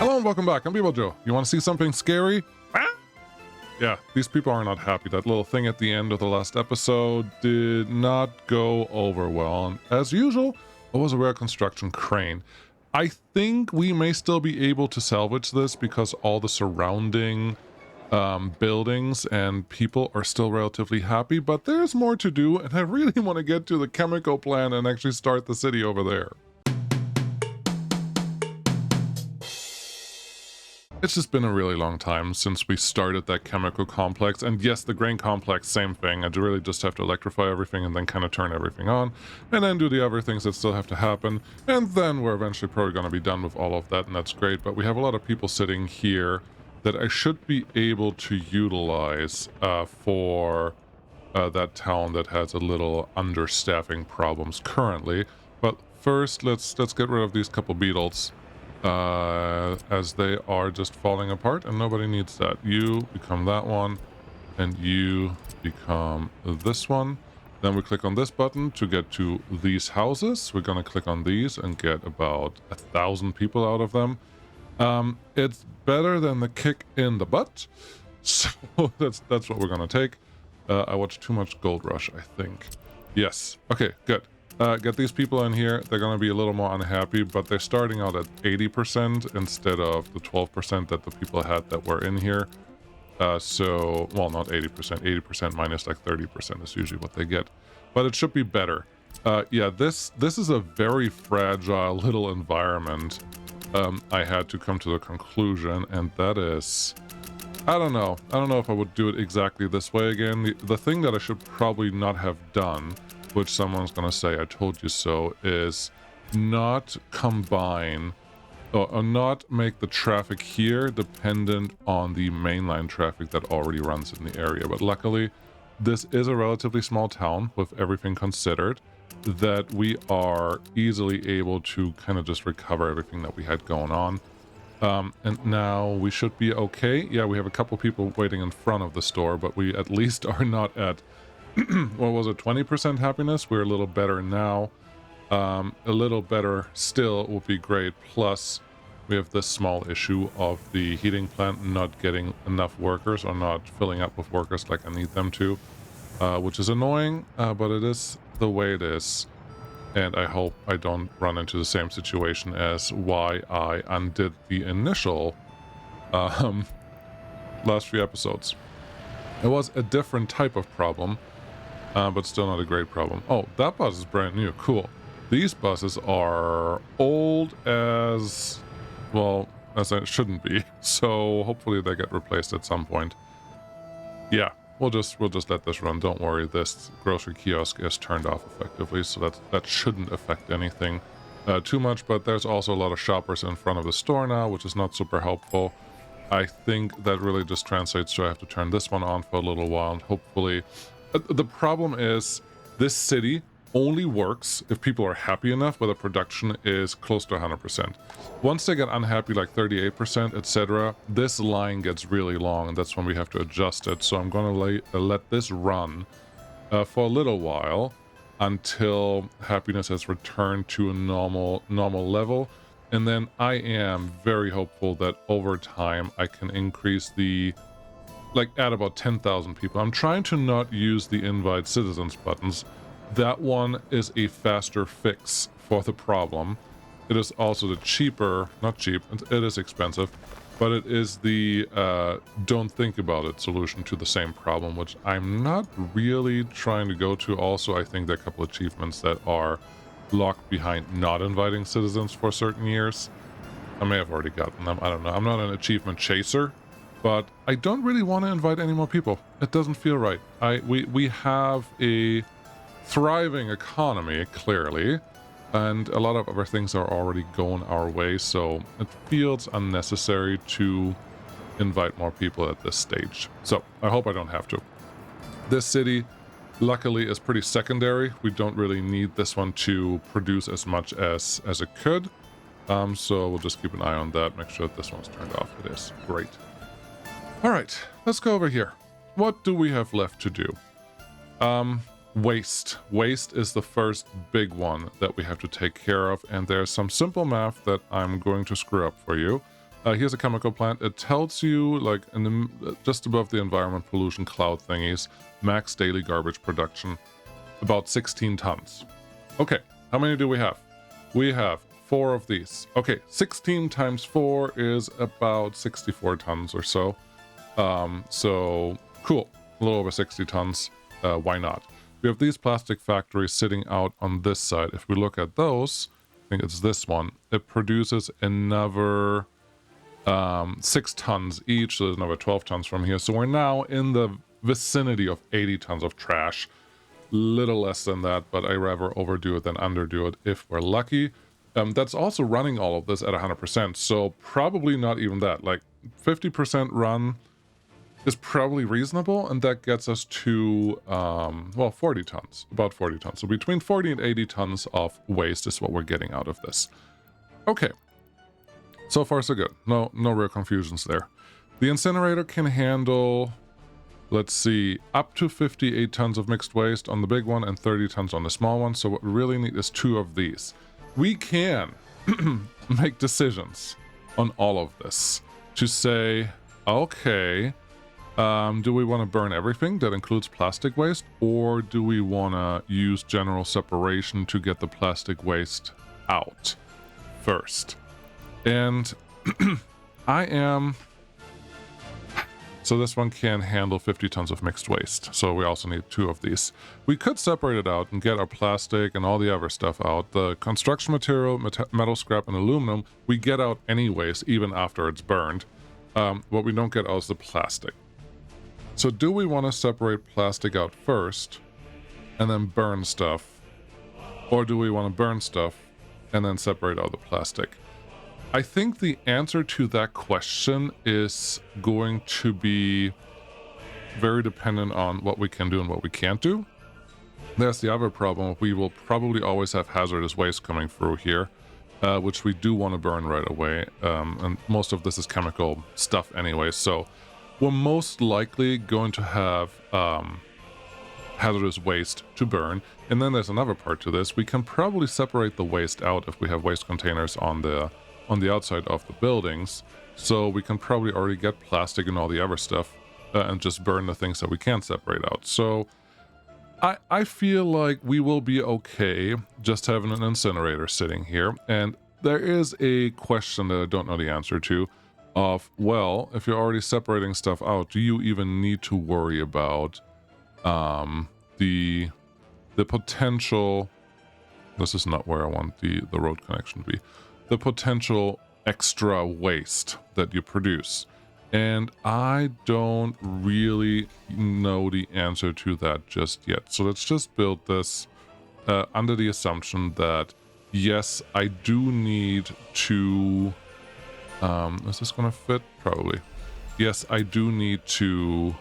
Hello and welcome back. I'm Bebo Joe. You want to see something scary? Yeah, these people are not happy. That little thing at the end of the last episode did not go over well. And as usual, it was a rare construction crane. I think we may still be able to salvage this because all the surrounding buildings and people are still relatively happy, but there's more to do, and I really want to get to the chemical plant and actually start the city over there. It's just been a really long time since we started that chemical complex, and yes, the grain complex, same thing. I really just have to electrify everything and then kind of turn everything on, and then do the other things that still have to happen, and then we're eventually probably going to be done with all of that, and that's great. But we have a lot of people sitting here that I should be able to utilize for that town that has a little understaffing problems currently. But first, let's get rid of these couple beetles. As they are just falling apart, and nobody needs that. You become that one, and you become this one. Then we click on this button to get to these houses. We're gonna click on these and get about 1,000 people out of them. It's better than the kick in the butt, so that's what we're gonna take. I watched too much Gold Rush, I think. Yes. Okay, good. Get these people in here. They're going to be a little more unhappy, but they're starting out at 80% instead of the 12% that the people had that were in here. So, well, not 80%. 80% minus like 30% is usually what they get. But it should be better. Yeah, this is a very fragile little environment. I had to come to the conclusion, and that is... I don't know. I don't know if I would do it exactly this way again. The thing that I should probably not have done, which someone's going to say, I told you so, is not combine or not make the traffic here dependent on the mainline traffic that already runs in the area. But luckily, this is a relatively small town with everything considered, that we are easily able to kind of just recover everything that we had going on. And now we should be okay. Yeah, we have a couple people waiting in front of the store, but we at least are not at what was it, 20% happiness? We're a little better now. A little better still would be great. Plus, we have this small issue of the heating plant not getting enough workers or not filling up with workers like I need them to, which is annoying, but it is the way it is. And I hope I don't run into the same situation as why I undid the initial last few episodes. It was a different type of problem. But still not a great problem. Oh, that bus is brand new. Cool. These buses are old as, well, as it shouldn't be. So hopefully they get replaced at some point. Yeah, we'll just let this run. Don't worry. This grocery kiosk is turned off effectively, so that shouldn't affect anything too much. But there's also a lot of shoppers in front of the store now, which is not super helpful. I think that really just translates to I have to turn this one on for a little while, and hopefully... The problem is this city only works if people are happy enough where the production is close to 100%. Once they get unhappy, like 38%, etc., this line gets really long, and that's when we have to adjust it. So I'm going to let this run for a little while until happiness has returned to a normal level. And then I am very hopeful that over time I can increase the... like add about 10,000 people. I'm trying to not use the invite citizens buttons. That one is a faster fix for the problem. It is also the cheaper, not cheap, it is expensive, but it is the don't think about it solution to the same problem, which I'm not really trying to go to. Also, I think there are a couple achievements that are locked behind not inviting citizens for certain years. I may have already gotten them, I don't know. I'm not an achievement chaser, but I don't really want to invite any more people. It doesn't feel right. We have a thriving economy, clearly, and a lot of other things are already going our way, so it feels unnecessary to invite more people at this stage. So I hope I don't have to. This city, luckily, is pretty secondary. We don't really need this one to produce as much as it could. So we'll just keep an eye on that, make sure that this one's turned off. It is. Great. All right, let's go over here. What do we have left to do? Waste. Waste is the first big one that we have to take care of, and there's some simple math that I'm going to screw up for you. Here's a chemical plant. It tells you, like, in the, just above the environment pollution cloud thingies, max daily garbage production, about 16 tons. Okay, how many do we have? We have 4 of these. Okay, 16 times 4 is about 64 tons or so. So cool, a little over 60 tons. Why not? We have these plastic factories sitting out on this side. If we look at those, I think it's this one, it produces another 6 tons each, so there's another 12 tons from here. So we're now in the vicinity of 80 tons of trash. Little less than that, but I rather overdo it than underdo it if we're lucky. That's also running all of this at 100%, so probably not even that. Like 50% run is probably reasonable, and that gets us to, well, 40 tons, about 40 tons. So between 40 and 80 tons of waste is what we're getting out of this. Okay. So far, so good. No real confusions there. The incinerator can handle, let's see, up to 58 tons of mixed waste on the big one and 30 tons on the small one. So what we really need is 2 of these. We can make decisions on all of this to say, okay, do we want to burn everything that includes plastic waste, or do we want to use general separation to get the plastic waste out first? And I am... So this one can handle 50 tons of mixed waste. So we also need 2 of these. We could separate it out and get our plastic and all the other stuff out. The construction material, metal scrap, and aluminum, we get out anyways, even after it's burned. What we don't get out is the plastic. So do we want to separate plastic out first and then burn stuff? Or do we want to burn stuff and then separate out the plastic? I think the answer to that question is going to be very dependent on what we can do and what we can't do. There's the other problem. We will probably always have hazardous waste coming through here, which we do want to burn right away. And most of this is chemical stuff anyway, so we're most likely going to have hazardous waste to burn. And then there's another part to this. We can probably separate the waste out if we have waste containers on the outside of the buildings, so we can probably already get plastic and all the other stuff and just burn the things that we can't separate out. So I feel like we will be okay just having an incinerator sitting here. And there is a question that I don't know the answer to of, well, if you're already separating stuff out, do you even need to worry about the potential... This is not where I want the road connection to be. The potential extra waste that you produce. And I don't really know the answer to that just yet. So let's just build this under the assumption that, yes, I do need to... is this going to fit? Probably. Yes, I do need to...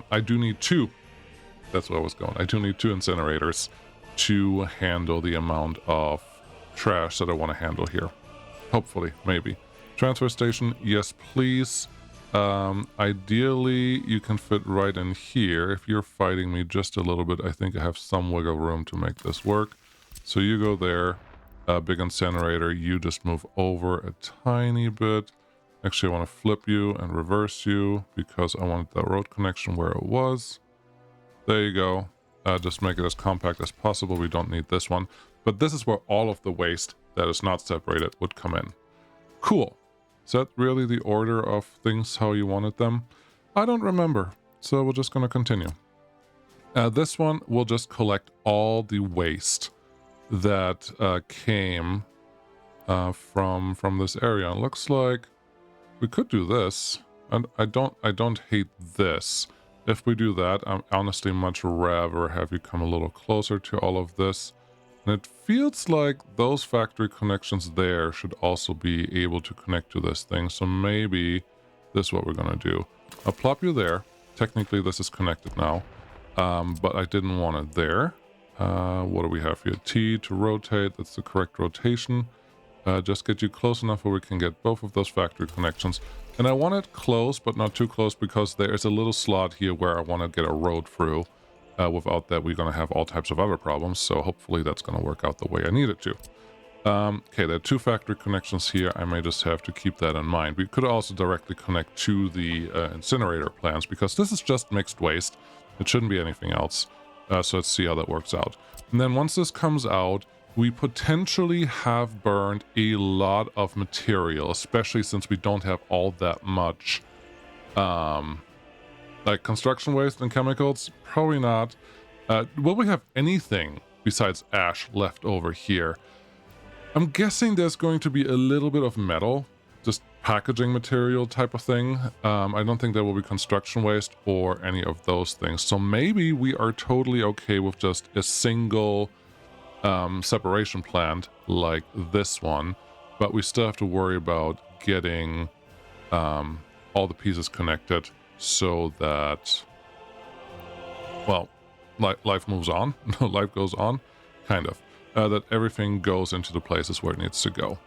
I do need 2. That's where I was going. I do need 2 incinerators to handle the amount of trash that I want to handle here. Hopefully, maybe. Transfer station, yes please. Ideally you can fit right in here. If you're fighting me just a little bit, I think I have some wiggle room to make this work. So you go there, big incinerator, you just move over a tiny bit. Actually, I want to flip you and reverse you because I want the road connection where it was. There you go. Just make it as compact as possible. We don't need this one. But this is where all of the waste that is not separated would come in. Cool. Is that really the order of things how you wanted them? I don't remember. So we're just going to continue. This one will just collect all the waste that came from this area. It looks like we could do this. And I don't hate this. If we do that, I'm honestly much rather have you come a little closer to all of this. And it feels like those factory connections there should also be able to connect to this thing. So maybe this is what we're going to do. I'll plop you there. Technically, this is connected now. But I didn't want it there. What do we have here? T to rotate. That's the correct rotation. Just get you close enough where we can get both of those factory connections. And I want it close, but not too close, because there is a little slot here where I want to get a road through. Without that, we're going to have all types of other problems. So hopefully that's going to work out the way I need it to. Okay, there are 2 factory connections here. I may just have to keep that in mind. We could also directly connect to the incinerator plants, because this is just mixed waste. It shouldn't be anything else. So let's see how that works out. And then once this comes out, we potentially have burned a lot of material, especially since we don't have all that much like construction waste and chemicals. Probably not. Will we have anything besides ash left over here? I'm guessing there's going to be a little bit of metal, just packaging material type of thing. I don't think there will be construction waste or any of those things. So maybe we are totally okay with just a single separation plant like this one, but we still have to worry about getting all the pieces connected so that, well, life moves on. Life goes on, kind of. That everything goes into the places where it needs to go.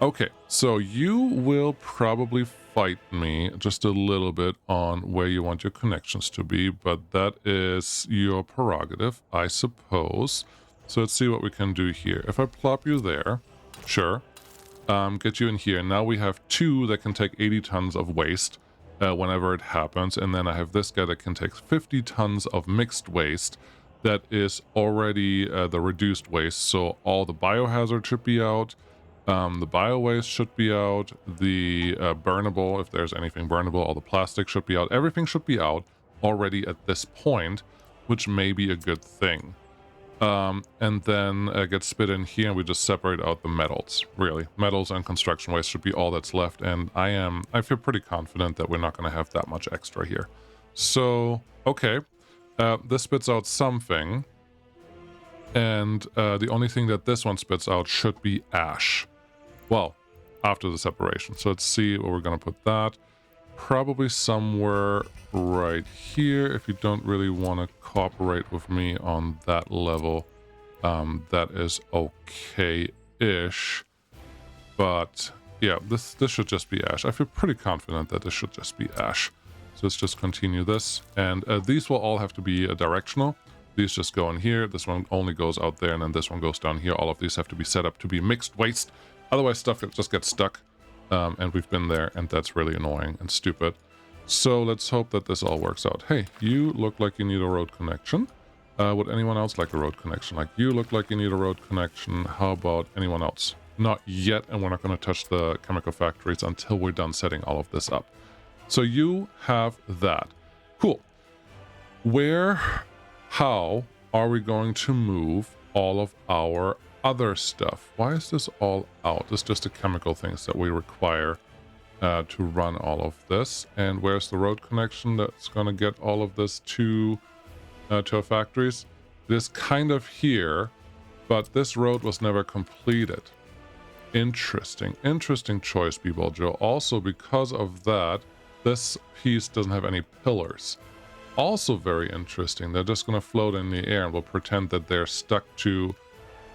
Okay, so you will probably fight me just a little bit on where you want your connections to be, but that is your prerogative, I suppose. So let's see what we can do here. If I plop you there, sure. Get you in here. Now we have 2 that can take 80 tons of waste whenever it happens, and then I have this guy that can take 50 tons of mixed waste. That is already the reduced waste, so all the biohazard should be out, the bio waste should be out, the burnable, if there's anything burnable, all the plastic should be out. Everything should be out already at this point, which may be a good thing. And then get spit in here, and we just separate out the metals. Really, metals and construction waste should be all that's left, and I feel pretty confident that we're not going to have that much extra here. So, okay. This spits out something, and the only thing that this one spits out should be ash. Well, after the separation. So let's see where we're going to put that. Probably somewhere right here. If you don't really want to cooperate with me on that level, that is okay-ish. But yeah, this should just be ash. I feel pretty confident that this should just be ash. So let's just continue this, and these will all have to be directional. These just go in here, this one only goes out there, and then this one goes down here. All of these have to be set up to be mixed waste, otherwise stuff just gets stuck, and we've been there, and that's really annoying and stupid. So let's hope that this all works out. Hey, you look like you need a road connection. Would anyone else like a road connection? Like, you look like you need a road connection. How about anyone else? Not yet, and we're not going to touch the chemical factories until we're done setting all of this up. So you have that. Cool. How are we going to move all of our other stuff? Why is this all out? It's just the chemical things that we require to run all of this. And where's the road connection that's going to get all of this to our factories? It is kind of here, but this road was never completed. Interesting choice, B-Ball. Also, because of that, this piece doesn't have any pillars. Also very interesting. They're just going to float in the air, and we'll pretend that they're stuck to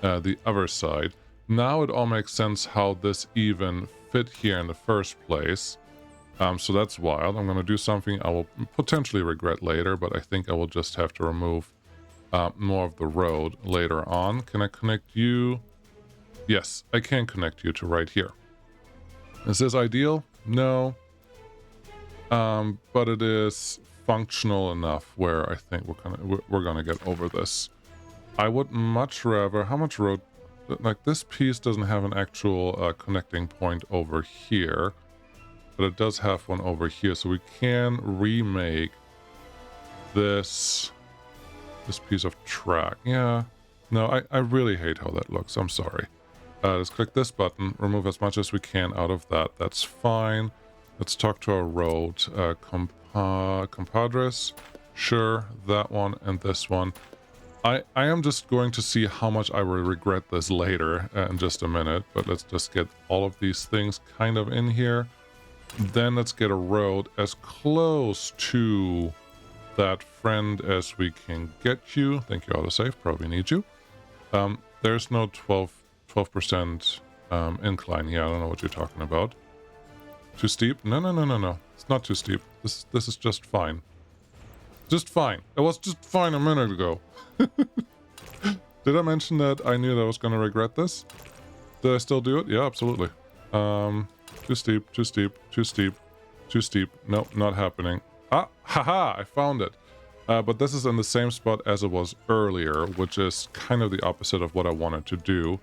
the other side. Now it all makes sense how this even fit here in the first place. So that's wild. I'm going to do something I will potentially regret later, but I think I will just have to remove more of the road later on. Can I connect you? Yes, I can connect you to right here. Is this ideal? No. But it is functional enough where I think we're gonna get over this. I would much rather, how much road, like this piece doesn't have an actual connecting point over here, but it does have one over here, so we can remake this piece of track. Yeah, no, I really hate how that looks. I'm sorry. Let's click this button, remove as much as we can out of that. That's fine. Let's talk to our road compadres. Sure, that one and this one. I am just going to see how much I will regret this later in just a minute, but let's just get all of these things kind of in here. Then let's get a road as close to that friend as we can get you. Thank you, autosave, probably need you. There's no 12% incline here. I don't know what you're talking about. Too steep? No. It's not too steep. This is just fine. Just fine. It was just fine a minute ago. Did I mention that I knew that I was going to regret this? Did I still do it? Yeah, absolutely. Too steep, too steep, too steep, too steep. Nope, not happening. Ah, haha, I found it. But this is in the same spot as it was earlier, which is kind of the opposite of what I wanted to do.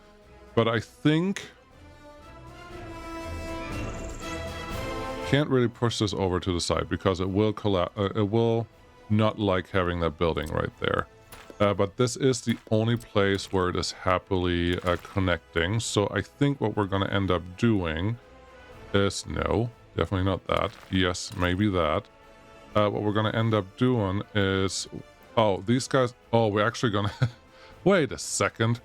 But I think... can't really push this over to the side because it will collapse. It will not like having that building right there. But this is the only place where it is happily connecting. So I think what we're going to end up doing is... no, definitely not that. Yes, maybe that. What we're going to end up doing is... oh, these guys... oh, we're actually going to... wait a second.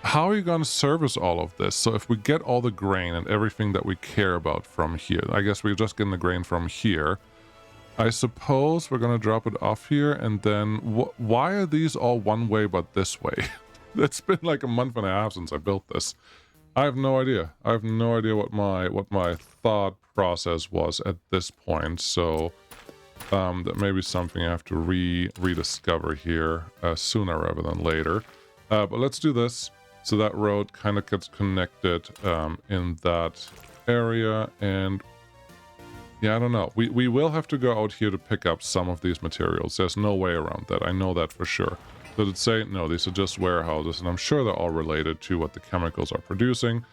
How are you going to service all of this? So if we get all the grain and everything that we care about from here... I guess we're just getting the grain from here. I suppose we're going to drop it off here, and then... why are these all one way but this way? It's been like a month and a half since I built this. I have no idea. I have no idea what my thought process was at this point, so... that may be something I have to rediscover here sooner rather than later. But let's do this. So that road kind of gets connected in that area, and yeah, I don't know. We will have to go out here to pick up some of these materials. There's no way around that. I know that for sure. Did it say? No, these are just warehouses, and I'm sure they're all related to what the chemicals are producing,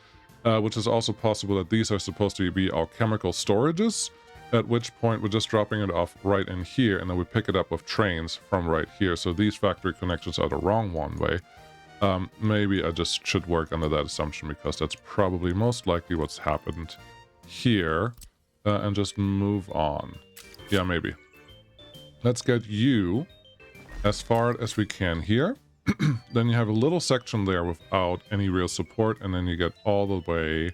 which is also possible that these are supposed to be our chemical storages, at which point we're just dropping it off right in here, and then we pick it up with trains from right here. So these factory connections are the wrong one way. Maybe I just should work under that assumption, because that's probably most likely what's happened here, and just move on. Yeah, maybe. Let's get you as far as we can here. Then you have a little section there without any real support, and then you get all the way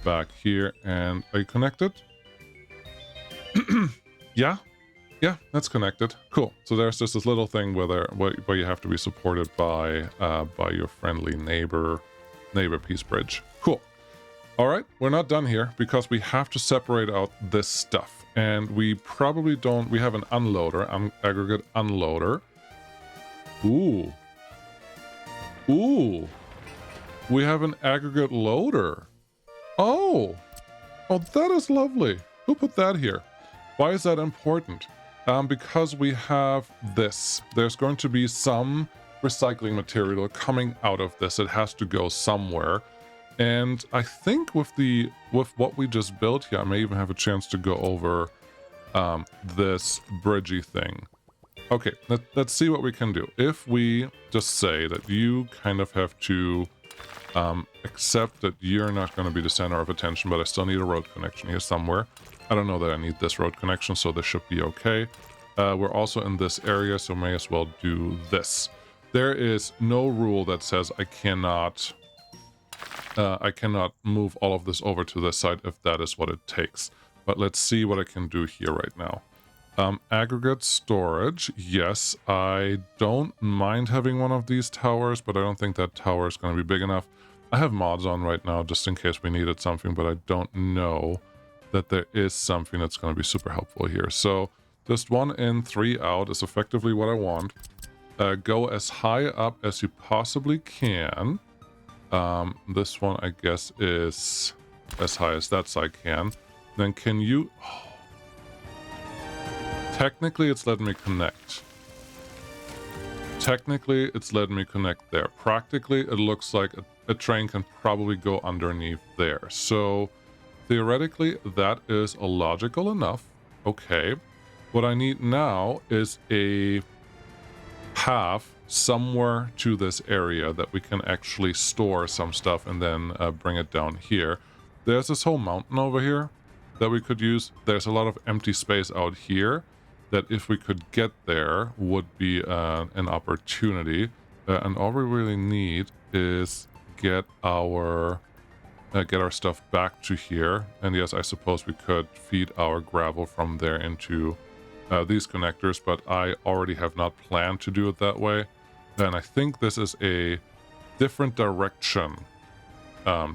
back here. And are you connected? Yeah. Yeah, that's connected. Cool. So there's just this little thing where you have to be supported by your friendly neighbor peace bridge. Cool. All right, we're not done here because we have to separate out this stuff, and we probably don't. We have an unloader, aggregate unloader. Ooh. We have an aggregate loader. Oh, that is lovely. Who put that here? Why is that important? Because we have this. There's going to be some recycling material coming out of this. It has to go somewhere. And I think with what we just built here, I may even have a chance to go over this bridgey thing. Okay, let's see what we can do. If we just say that you kind of have to accept that you're not going to be the center of attention, but I still need a road connection here somewhere. I don't know that I need this road connection, so this should be okay. We're also in this area, so may as well do this. There is no rule that says I cannot move all of this over to this side if that is what it takes. But let's see what I can do here right now. Aggregate storage. Yes, I don't mind having one of these towers, but I don't think that tower is going to be big enough. I have mods on right now just in case we needed something, but I don't know that there is something that's going to be super helpful here. So just 1 in, 3 out is effectively what I want. Go as high up as you possibly can. This one, I guess, is as high as that side can. Then can you... oh. Technically, it's letting me connect. Technically, it's letting me connect there. Practically, it looks like a train can probably go underneath there. So theoretically, that is illogical enough. Okay. What I need now is a path somewhere to this area that we can actually store some stuff and then bring it down here. There's this whole mountain over here that we could use. There's a lot of empty space out here that if we could get there would be an opportunity. And all we really need is get our stuff back to here. And yes, I suppose we could feed our gravel from there into these connectors, but I already have not planned to do it that way. And I think this is a different direction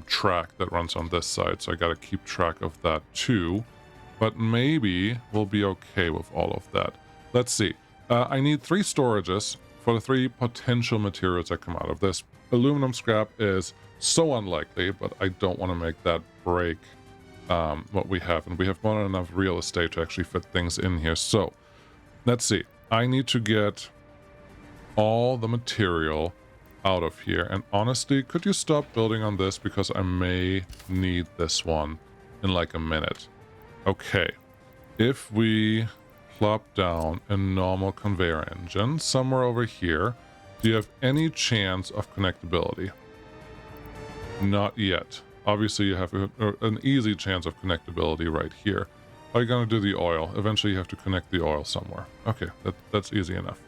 track that runs on this side, so I gotta keep track of that too. But maybe we'll be okay with all of that. Let's see. I need 3 storages for the 3 potential materials that come out of this. Aluminum scrap is so unlikely, but I don't want to make that break what we have. And we have more than enough real estate to actually fit things in here. So let's see. I need to get all the material out of here. And honestly, could you stop building on this? Because I may need this one in like a minute. Okay. If we plop down a normal conveyor engine somewhere over here, do you have any chance of connectability? Not yet. Obviously, you have an easy chance of connectability right here. How are you going to do the oil? Eventually, you have to connect the oil somewhere. Okay, that's easy enough.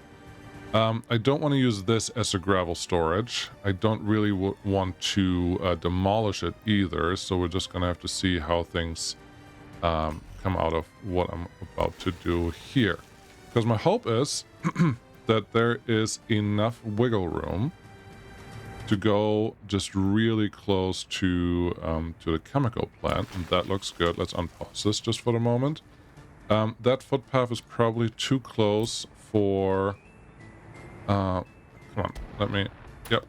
I don't want to use this as a gravel storage. I don't really want to demolish it either, so we're just going to have to see how things come out of what I'm about to do here. Because my hope is that there is enough wiggle room to go just really close to the chemical plant, and that looks good. Let's unpause this just for the moment. That footpath is probably too close for... come on, let me... Yep.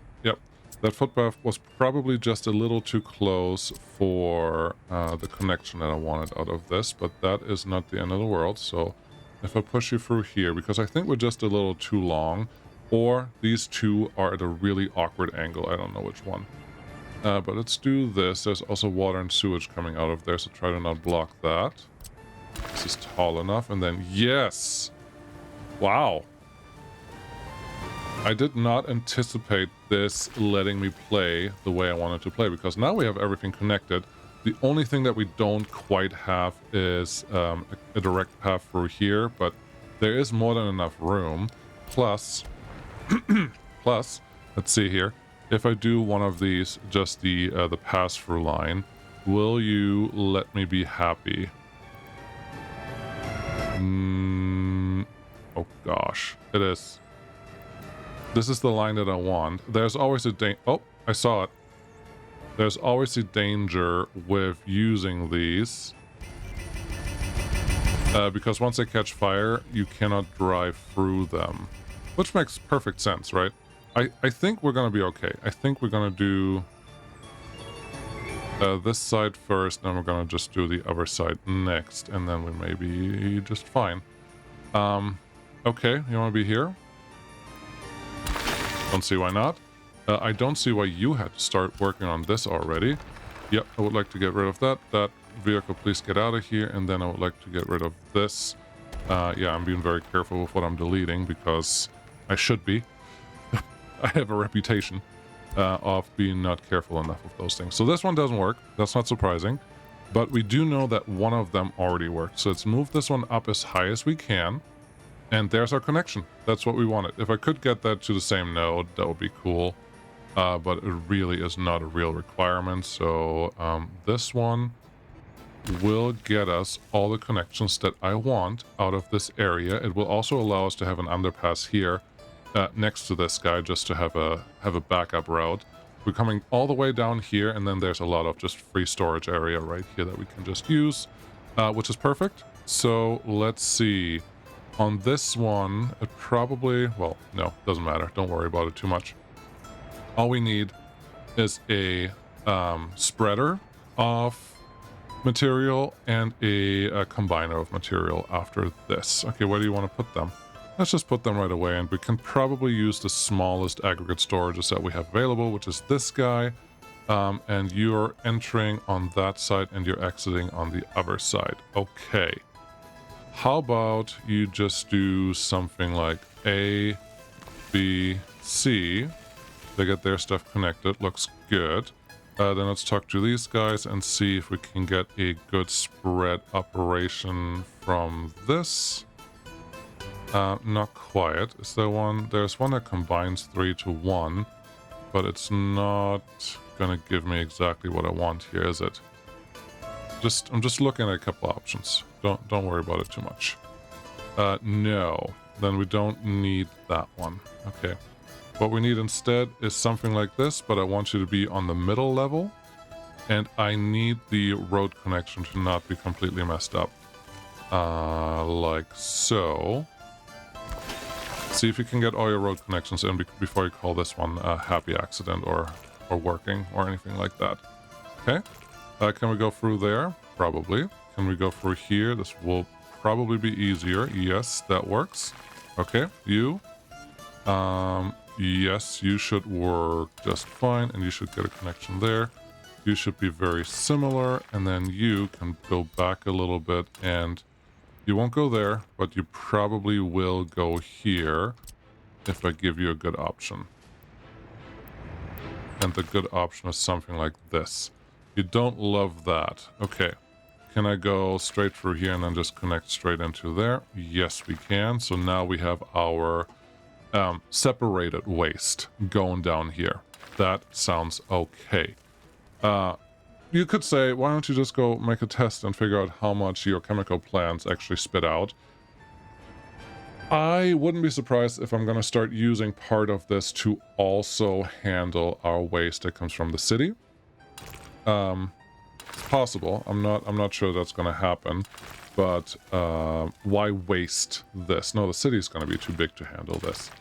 That footpath was probably just a little too close for the connection that I wanted out of this, but that is not the end of the world. So if I push you through here, because I think we're just a little too long, or these two are at a really awkward angle. I don't know which one. But let's do this. There's also water and sewage coming out of there, so try to not block that. This is tall enough, and then yes! Wow! I did not anticipate this letting me play the way I wanted to play, because now we have everything connected. The only thing that we don't quite have is a direct path through here, but there is more than enough room. Plus, let's see here. If I do one of these, just the pass-through line, will you let me be happy? Oh gosh, it is. This is the line that I want. There's always a oh, I saw it. There's always a danger with using these. Because once they catch fire, you cannot drive through them. Which makes perfect sense, right? I think we're going to be okay. I think we're going to do this side first, then we're going to just do the other side next, and then we may be just fine. Okay, you want to be here? Don't see why not. I don't see why you had to start working on this already. Yep, I would like to get rid of that. That vehicle, please get out of here. And then I would like to get rid of this. Yeah, I'm being very careful with what I'm deleting because I should be. I have a reputation of being not careful enough with those things. So this one doesn't work. That's not surprising. But we do know that one of them already worked. So let's move this one up as high as we can. And there's our connection. That's what we wanted. If I could get that to the same node, that would be cool. But it really is not a real requirement. So this one will get us all the connections that I want out of this area. It will also allow us to have an underpass here next to this guy, just to have a backup route. We're coming all the way down here, and then there's a lot of just free storage area right here that we can just use, which is perfect. So let's see. On this one, it probably, well, no, doesn't matter. Don't worry about it too much. All we need is a spreader of material and a combiner of material after this. Okay, where do you want to put them? Let's just put them right away, and we can probably use the smallest aggregate storages that we have available, which is this guy. And you're entering on that side and you're exiting on the other side. Okay. How about you just do something like A, B, C. They get their stuff connected. Looks good. Then let's talk to these guys and see if we can get a good spread operation from this. Not quite. Is there one? There's one that combines 3 to 1, but it's not gonna give me exactly what I want here, is it? I'm just looking at a couple options. Don't worry about it too much. No, then we don't need that one. Okay. What we need instead is something like this, but I want you to be on the middle level, and I need the road connection to not be completely messed up. Like so. See if you can get all your road connections in before you call this one a happy accident or working or anything like that. Okay. Can we go through there? Probably. Can we go through here? This will probably be easier. Yes, that works. Okay, you. Yes, you should work just fine, and you should get a connection there. You should be very similar, and then you can go back a little bit, and you won't go there, but you probably will go here if I give you a good option. And the good option is something like this. You don't love that. Okay. Can I go straight through here and then just connect straight into there? Yes, we can. So now we have our separated waste going down here. That sounds okay. You could say, why don't you just go make a test and figure out how much your chemical plants actually spit out? I wouldn't be surprised if I'm going to start using part of this to also handle our waste that comes from the city. It's possible. I'm not sure that's going to happen, but why waste this? No, the city's going to be too big to handle this.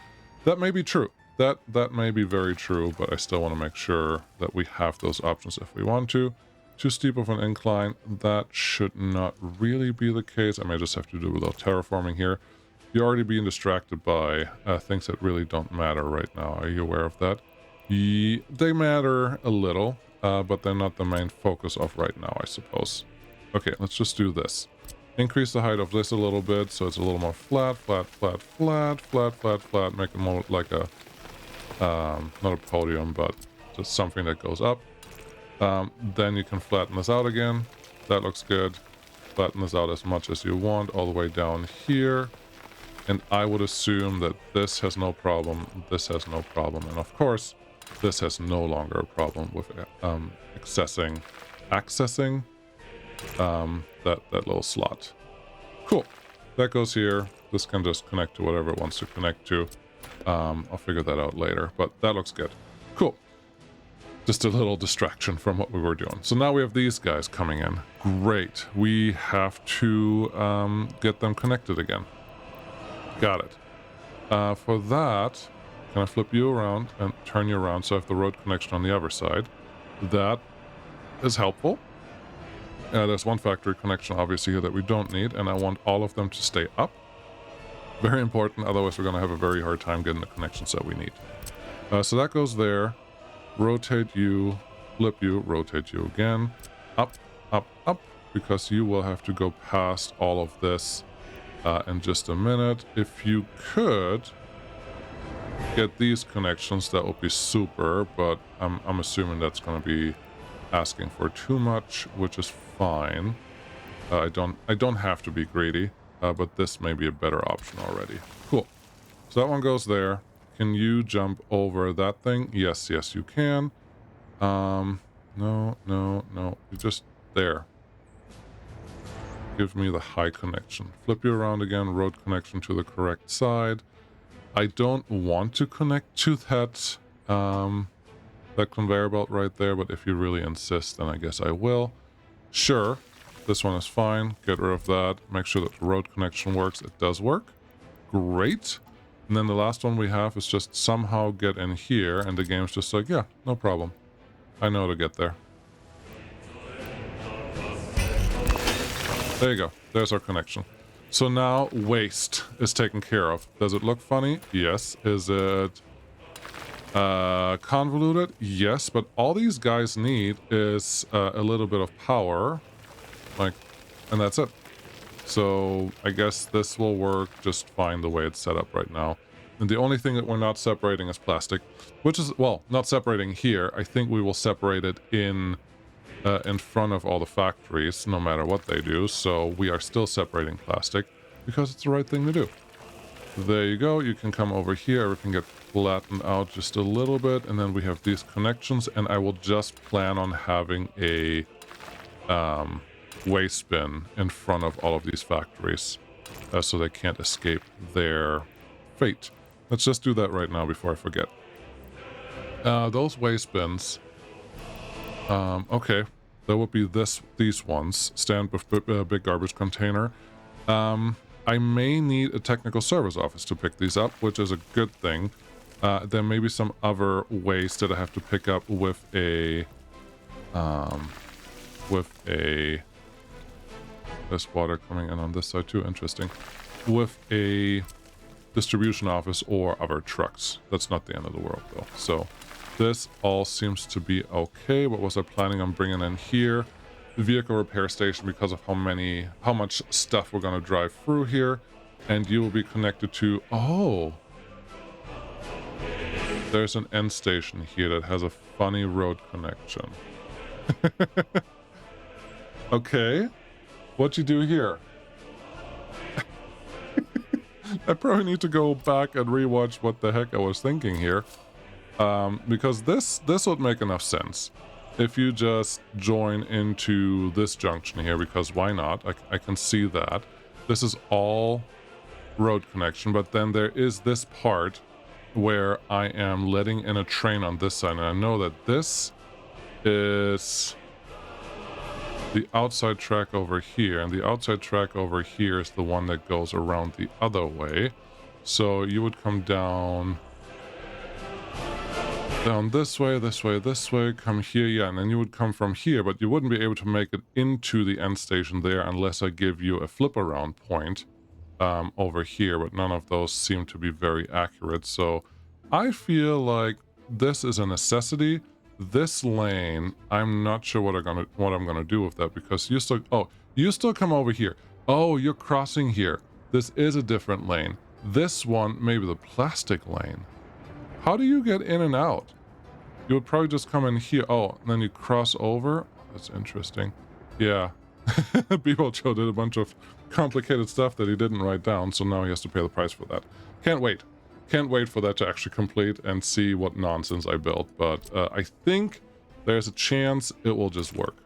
That may be true. That may be very true, but I still want to make sure that we have those options if we want to. Too steep of an incline, that should not really be the case. I may just have to do a little terraforming here. You're already being distracted by things that really don't matter right now. Are you aware of that? They matter a little, but they're not the main focus of right now, I suppose. Okay, let's just do this. Increase the height of this a little bit so it's a little more flat, flat, flat, flat, flat, flat, flat. Make it more like a, not a podium, but just something that goes up. Then you can flatten this out again. That looks good. Flatten this out as much as you want, all the way down here. And I would assume that this has no problem, this has no problem, and of course, this has no longer a problem with accessing that little slot. Cool. That goes here. This can just connect to whatever it wants to connect to. I'll figure that out later, but that looks good. Cool. Just a little distraction from what we were doing. So now we have these guys coming in. Great. We have to get them connected again. Got it. For that, can I flip you around and turn you around so I have the road connection on the other side? That is helpful. There's one factory connection obviously here that we don't need, and I want all of them to stay up. Very important, otherwise we're going to have a very hard time getting the connections that we need. So that goes there. Rotate you, flip you, rotate you again. Up, up, up, because you will have to go past all of this in just a minute. If you could get these connections, that would be super, but I'm assuming that's going to be asking for too much, which is fine. I don't have to be greedy, but this may be a better option already. Cool. So that one goes there. Can you jump over that thing? Yes, yes, you can. No, no, no. You're just there. Give me the high connection. Flip you around again. Road connection to the correct side. I don't want to connect to that that conveyor belt right there, but if you really insist, then I guess I will. Sure, this one is fine. Get rid of that. Make sure that the road connection works. It does work. Great. And then the last one we have is just somehow get in here, and the game's just like, yeah, no problem. I know to get there. There you go. There's our connection. So now waste is taken care of. Does it look funny? Yes. Is it convoluted? Yes. But all these guys need is a little bit of power, and that's it. So I guess this will work just fine the way it's set up right now. And the only thing that we're not separating is plastic, which is, well, not separating here. I think we will separate it in front of all the factories, no matter what they do. So we are still separating plastic because it's the right thing to do. There you go. You can come over here. Everything gets flattened out just a little bit. And then we have these connections. And I will just plan on having a waste bin in front of all of these factories so they can't escape their fate. Let's just do that right now before I forget. Those waste bins, okay, that would be these ones. Stand with big garbage container. I may need a technical service office to pick these up, which is a good thing. There may be some other ways that I have to pick up with a there's water coming in on this side too, interesting. With a distribution office or other trucks. That's not the end of the world though. So this all seems to be okay. What was I planning on bringing in here? The vehicle repair station, because of how much stuff we're going to drive through here. And you will be connected to, oh, there's an end station here that has a funny road connection. Okay, what you do here? I probably need to go back and rewatch what the heck I was thinking here, because this would make enough sense if you just join into this junction here, because why not? I can see that this is all road connection, but then there is this part where I am letting in a train on this side, and I know that this is the outside track over here, and the outside track over here is the one that goes around the other way. So you would come down this way, come here, yeah, and then you would come from here, but you wouldn't be able to make it into the end station there unless I give you a flip around point over here, but none of those seem to be very accurate. So I feel like this is a necessity. This lane, I'm not sure what I'm gonna do with that, because you still come over here. Oh, you're crossing here. This is a different lane. This one, maybe the plastic lane. How do you get in and out? You would probably just come in here. Oh, and then you cross over. That's interesting. Yeah. Joe did a bunch of complicated stuff that he didn't write down, so now he has to pay the price for that. Can't wait. Can't wait for that to actually complete and see what nonsense I built, but I think there's a chance it will just work.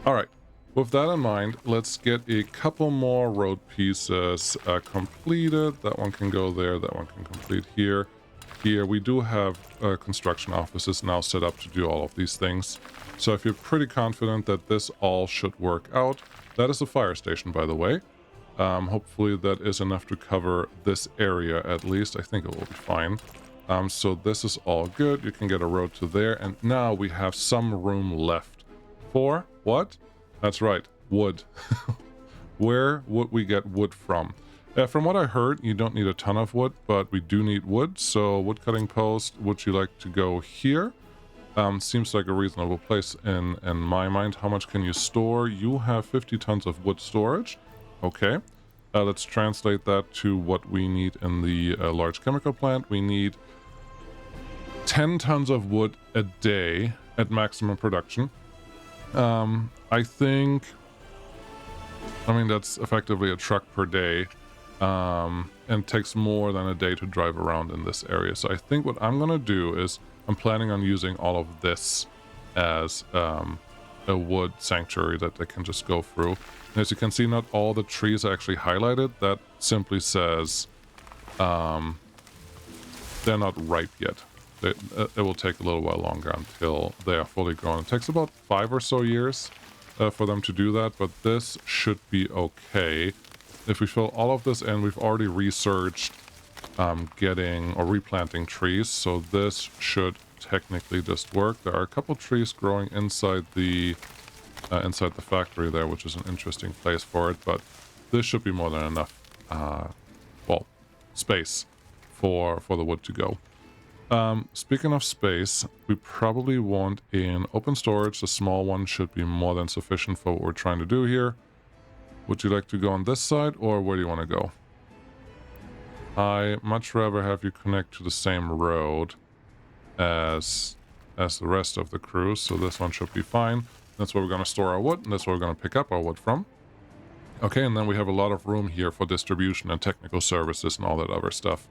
Alright, with that in mind, let's get a couple more road pieces completed. That one can go there, that one can complete here. Here, we do have construction offices now set up to do all of these things. So if you're pretty confident that this all should work out, that is a fire station, by the way. Hopefully that is enough to cover this area at least. I think it will be fine. So this is all good. You can get a road to there. And now we have some room left for what? That's right, wood. Where would we get wood from? From what I heard, you don't need a ton of wood, but we do need wood. So wood cutting post, would you like to go here? Seems like a reasonable place in my mind. How much can you store? You have 50 tons of wood storage. Okay, let's translate that to what we need in the large chemical plant. We need 10 tons of wood a day at maximum production. I think, that's effectively a truck per day, and takes more than a day to drive around in this area. So I think what I'm going to do is I'm planning on using all of this as a wood sanctuary that they can just go through. And as you can see, not all the trees are actually highlighted. That simply says they're not ripe yet. It will take a little while longer until they are fully grown. It takes about 5 or so years for them to do that, but this should be okay. If we fill all of this in, we've already researched getting or replanting trees, so this should technically just work. There are a couple trees growing inside the factory there, which is an interesting place for it, but this should be more than enough space for the wood to go. Speaking of space, we probably want an open storage. The small one should be more than sufficient for what we're trying to do here. Would you like to go on this side, or where do you want to go? I much rather have you connect to the same road as the rest of the crew, so this one should be fine. That's where we're going to store our wood, and that's where we're going to pick up our wood from. Okay, and then we have a lot of room here for distribution and technical services and all that other stuff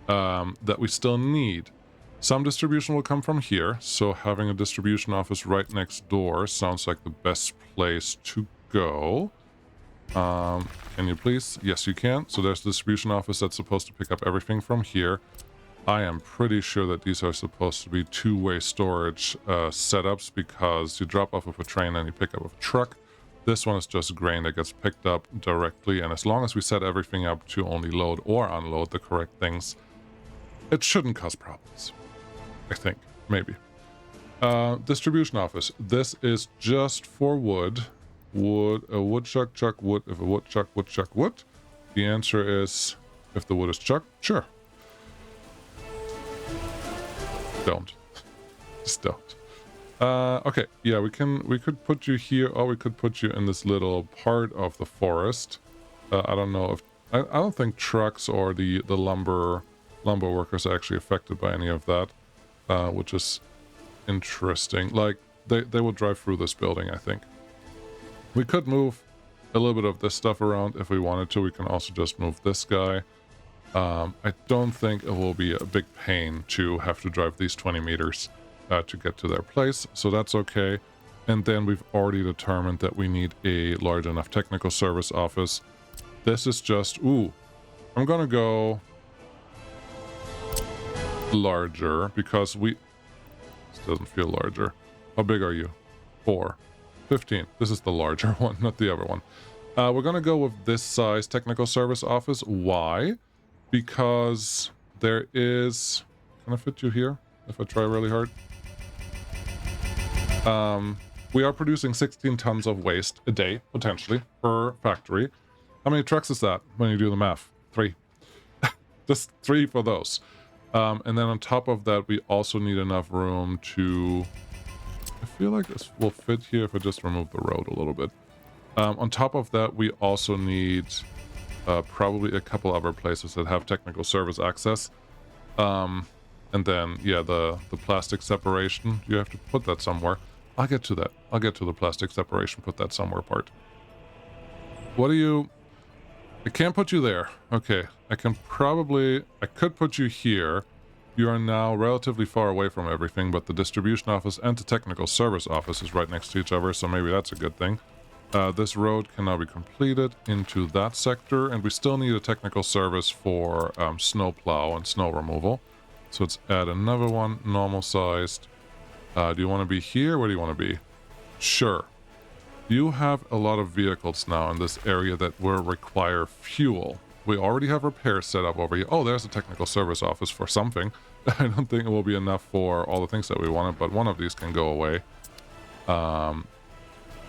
that we still need. Some distribution will come from here, so having a distribution office right next door sounds like the best place to go. Can you please? Yes, you can. So there's the distribution office that's supposed to pick up everything from here. I am pretty sure that these are supposed to be two-way storage setups, because you drop off of a train and you pick up with a truck. This one is just grain that gets picked up directly, and as long as we set everything up to only load or unload the correct things, it shouldn't cause problems. I think, maybe. Distribution office. This is just for wood. A woodchuck chuck wood. If a woodchuck wood. The answer is, if the wood is chucked, sure. Don't. Just don't. Okay, yeah, we could put you here, or we could put you in this little part of the forest. I don't know if I don't think trucks or the lumber workers are actually affected by any of that, which is interesting. Like they will drive through this building, I think. We could move a little bit of this stuff around if we wanted to. We can also just move this guy. I don't think it will be a big pain to have to drive these 20 meters to get to their place, so that's okay. And then we've already determined that we need a large enough technical service office. This is just, ooh, I'm gonna go larger because this doesn't feel larger. How big are you? 4. 15. This is the larger one, not the other one. We're gonna go with this size technical service office. Why? Because there is... Can I fit you here if I try really hard? We are producing 16 tons of waste a day, potentially, per factory. How many trucks is that when you do the math? 3. Just 3 for those. And then on top of that, we also need enough room to... I feel like this will fit here if I just remove the road a little bit. On top of that, we also need probably a couple other places that have technical service access. And then, yeah, the plastic separation, you have to put that somewhere. I'll get to that. I'll get to the plastic separation, put that somewhere part. What do you... I can't put you there. Okay, I could put you here. You are now relatively far away from everything, but the distribution office and the technical service office is right next to each other, so maybe that's a good thing. This road can now be completed into that sector, and we still need a technical service for snow plow and snow removal. So let's add another one, normal sized. Do you want to be here? Where do you want to be? Sure. You have a lot of vehicles now in this area that will require fuel. We already have repairs set up over here. Oh, there's a technical service office for something. I don't think it will be enough for all the things that we wanted, but one of these can go away.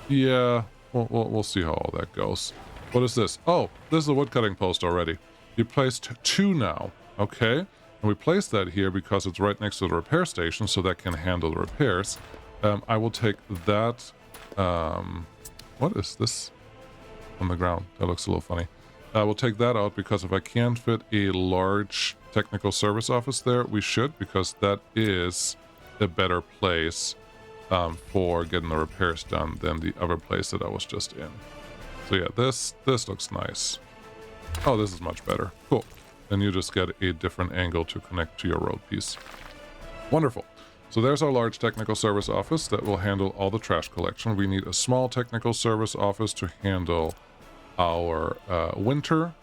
Yeah, we'll see how all that goes. What is this? Oh, this is a woodcutting post already. You placed 2 now. Okay. And we placed that here because it's right next to the repair station, so that can handle the repairs. I will take that. What is this on the ground? That looks a little funny. I will take that out because if I can't fit a large technical service office there, we should, because that is a better place for getting the repairs done than the other place that I was just in. So yeah, this looks nice. Oh, this is much better. Cool. Then you just get a different angle to connect to your road piece. Wonderful. So there's our large technical service office that will handle all the trash collection. We need a small technical service office to handle our winter.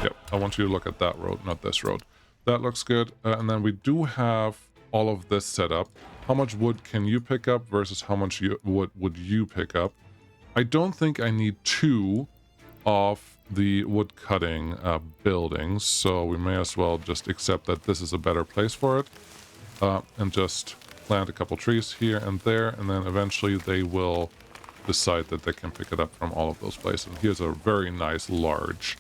Yep, I want you to look at that road, not this road. That looks good. And then we do have all of this set up. How much wood can you pick up versus how much wood would you pick up? I don't think I need 2 of the wood cutting buildings, so we may as well just accept that this is a better place for it, and just plant a couple trees here and there, and then eventually they will decide that they can pick it up from all of those places. Here's a very nice large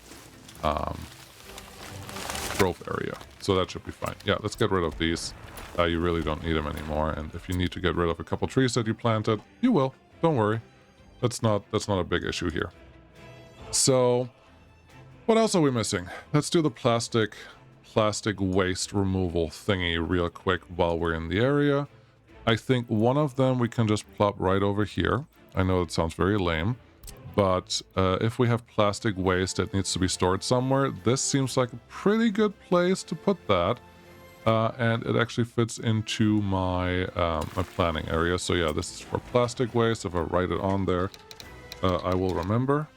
growth area, so that should be fine. Yeah, let's get rid of these. You really don't need them anymore, and if you need to get rid of a couple trees that you planted, you will. Don't worry. That's not a big issue here. So, what else are we missing? Let's do the plastic waste removal thingy real quick while we're in the area. I think one of them we can just plop right over here. I know it sounds very lame, but if we have plastic waste that needs to be stored somewhere, this seems like a pretty good place to put that. And it actually fits into my my planning area. So yeah, this is for plastic waste. If I write it on there, I will remember.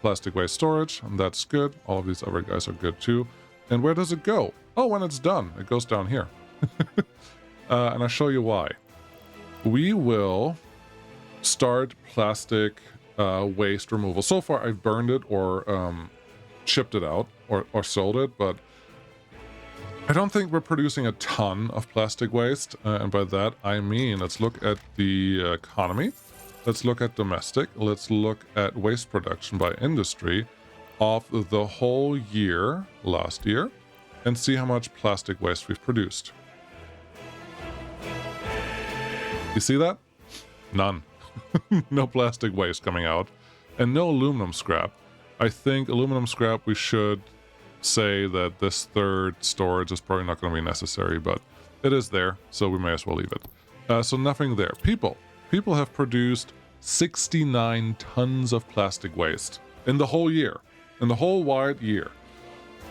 Plastic waste storage, and that's good. All of these other guys are good too. And where does it go? Oh, when it's done, it goes down here. And I'll show you why. we will start plastic waste removal. So far, I've burned it or shipped it out or sold it, but I don't think we're producing a ton of plastic waste. And by that, I mean, let's look at the economy. Let's look at domestic. Let's look at waste production by industry of the whole year, last year, and see how much plastic waste we've produced. You see that? None. No plastic waste coming out, and no aluminum scrap. I think aluminum scrap, we should say that this third storage is probably not going to be necessary, but it is there, so we may as well leave it. So nothing there. People have produced 69 tons of plastic waste in the whole year, in the whole wide year,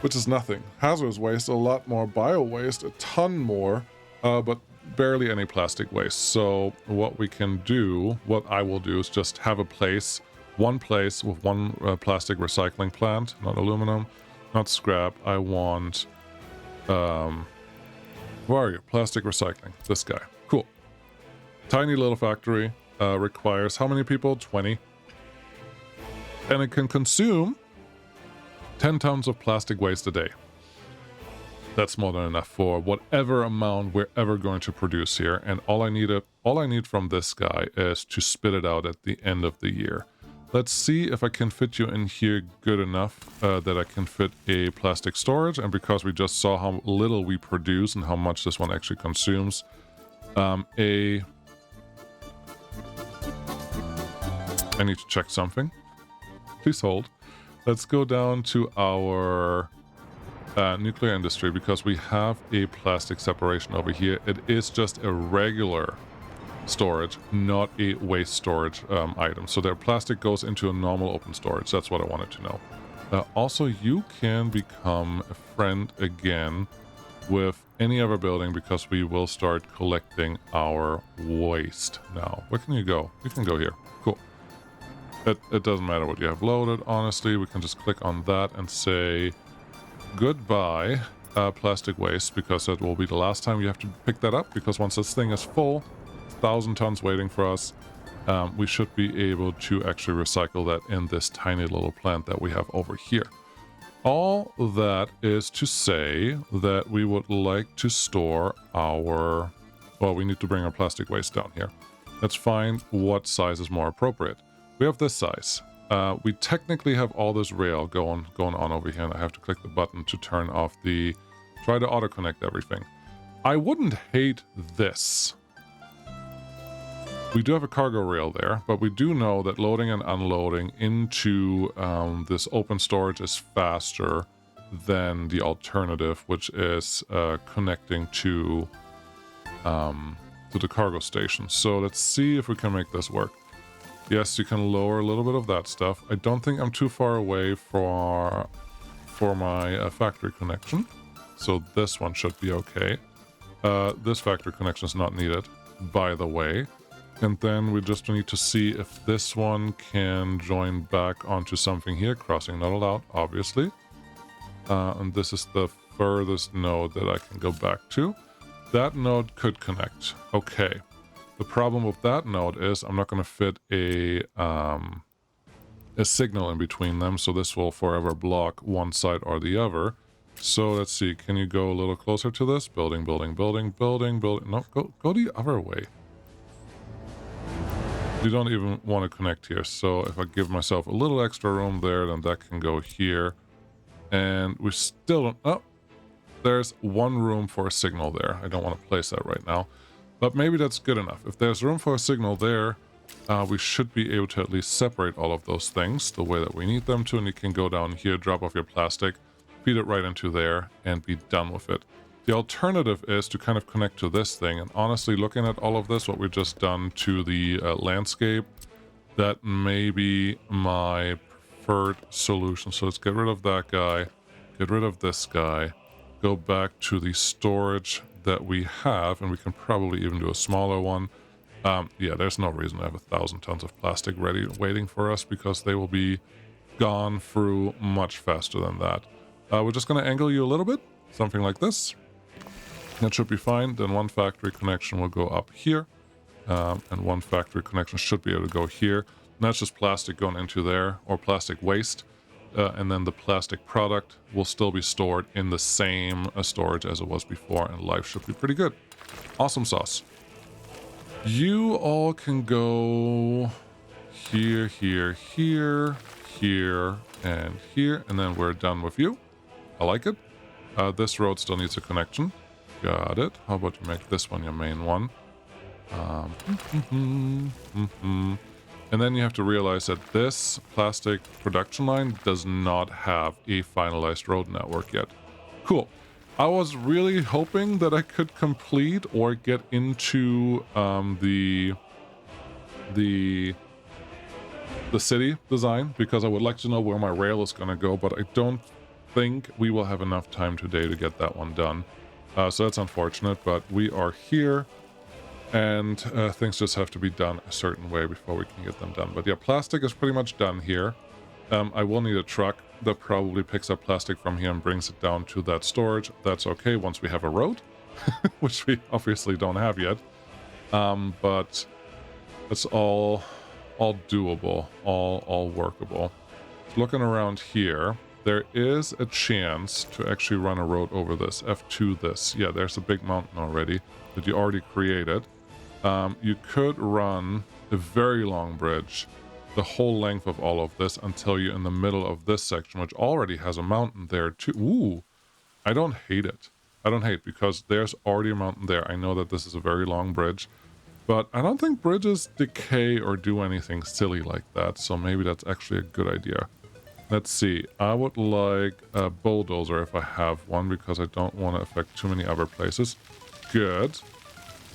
which is nothing. Hazardous waste, a lot more. Bio waste, a ton more, but barely any plastic waste. So what we can do, what I will do, is just have one place with one plastic recycling plant, not aluminum, not scrap. I want, where are you? Plastic recycling, this guy. Cool. Tiny little factory, requires how many people? 20. And it can consume 10 tons of plastic waste a day. That's more than enough for whatever amount we're ever going to produce here. And all I need from this guy is to spit it out at the end of the year. Let's see if I can fit you in here good enough that I can fit a plastic storage. And because we just saw how little we produce and how much this one actually consumes, I need to check something. Please hold. Let's go down to our nuclear industry, because we have a plastic separation over here. It is just a regular storage, not a waste storage item. So their plastic goes into a normal open storage. That's what I wanted to know. Also, you can become a friend again with any other building, because we will start collecting our waste now. Where can you go? You can go here. Cool. It doesn't matter what you have loaded, honestly. We can just click on that and say goodbye plastic waste, because that will be the last time you have to pick that up, because once this thing is full, 1,000 tons waiting for us, we should be able to actually recycle that in this tiny little plant that we have over here. All that is to say that we would like to store our, well, we need to bring our plastic waste down here. Let's find what size is more appropriate. We have this size. We technically have all this rail going on over here, and I have to click the button to turn off try to auto connect everything. I wouldn't hate this. We do have a cargo rail there, but we do know that loading and unloading into this open storage is faster than the alternative, which is connecting to the cargo station. So let's see if we can make this work. Yes, you can lower a little bit of that stuff. I don't think I'm too far away for my factory connection, so this one should be okay. This factory connection is not needed, by the way. And then we just need to see if this one can join back onto something here. Crossing not allowed, obviously. And this is the furthest node that I can go back to. That node could connect. Okay. The problem with that node is I'm not going to fit a signal in between them, so this will forever block one side or the other. So let's see. Can you go a little closer to this? Building, building, building, building, building. No, go the other way. You don't even want to connect here, so if I give myself a little extra room there, then that can go here. And we still don't... Oh, there's one room for a signal there. I don't want to place that right now, but maybe that's good enough. If there's room for a signal there, we should be able to at least separate all of those things the way that we need them to, and you can go down here, drop off your plastic, feed it right into there, and be done with it. The alternative is to kind of connect to this thing, and honestly, looking at all of this, what we've just done to the landscape, that may be my preferred solution. So let's get rid of that guy, get rid of this guy, go back to the storage that we have, and we can probably even do a smaller one. Yeah, there's no reason to have 1,000 tons of plastic ready, waiting for us, because they will be gone through much faster than that. We're just going to angle you a little bit, something like this. That should be fine. Then one factory connection will go up here. And one factory connection should be able to go here. And that's just plastic going into there, or plastic waste. And then the plastic product will still be stored in the same storage as it was before, and life should be pretty good. Awesome sauce. You all can go here, here, here, here, and here, and then we're done with you. I like it. This road still needs a connection. Got it. How about you make this one your main one? And then you have to realize that this plastic production line does not have a finalized road network yet. Cool. I was really hoping that I could complete or get into the city design, because I would like to know where my rail is going to go, but I don't think we will have enough time today to get that one done. So that's unfortunate, but we are here. And things just have to be done a certain way before we can get them done. But yeah, plastic is pretty much done here. I will need a truck that probably picks up plastic from here and brings it down to that storage. That's okay once we have a road, which we obviously don't have yet. But it's all doable, all workable. Looking around here, there is a chance to actually run a road over this. F2 this. Yeah, there's a big mountain already that you already created. You could run a very long bridge the whole length of all of this until you're in the middle of this section, which already has a mountain there too. Ooh, I don't hate it. I don't hate, because there's already a mountain there. I know that this is a very long bridge, but I don't think bridges decay or do anything silly like that, so maybe that's actually a good idea. Let's see. I would like a bulldozer if I have one, because I don't want to affect too many other places. Good.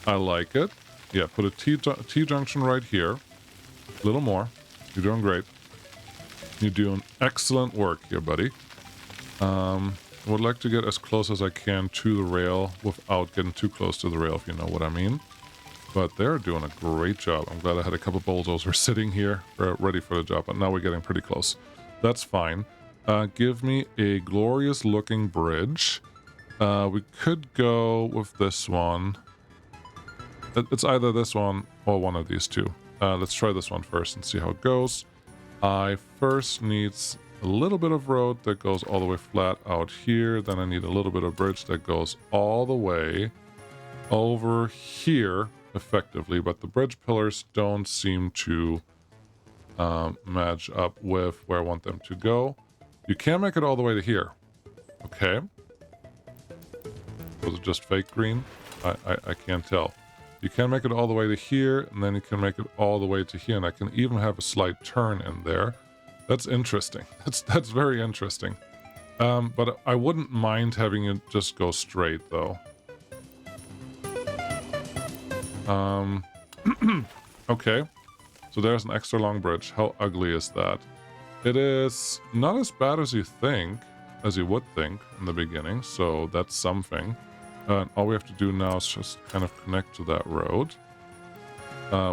I like it. Yeah, put a T-junction right here. A little more. You're doing great. You're doing excellent work here, buddy. I would like to get as close as I can to the rail without getting too close to the rail, if you know what I mean. But they're doing a great job. I'm glad I had a couple bulldozers sitting here ready for the job, but now we're getting pretty close. That's fine. Give me a glorious looking bridge. We could go with this one. It's either this one or one of these two. Let's try this one first and see how it goes. I first need a little bit of road that goes all the way flat out here. Then I need a little bit of bridge that goes all the way over here effectively. But the bridge pillars don't seem to match up with where I want them to go. You can't make it all the way to here. Okay. Was it just fake green? I can't tell. You can make it all the way to here, and then you can make it all the way to here, and I can even have a slight turn in there. That's interesting. That's very interesting. But I wouldn't mind having it just go straight, though. Okay. So there's an extra long bridge. How ugly is that? It is not as bad as you think, as you would think in the beginning, so that's something. All we have to do now is just kind of connect to that road,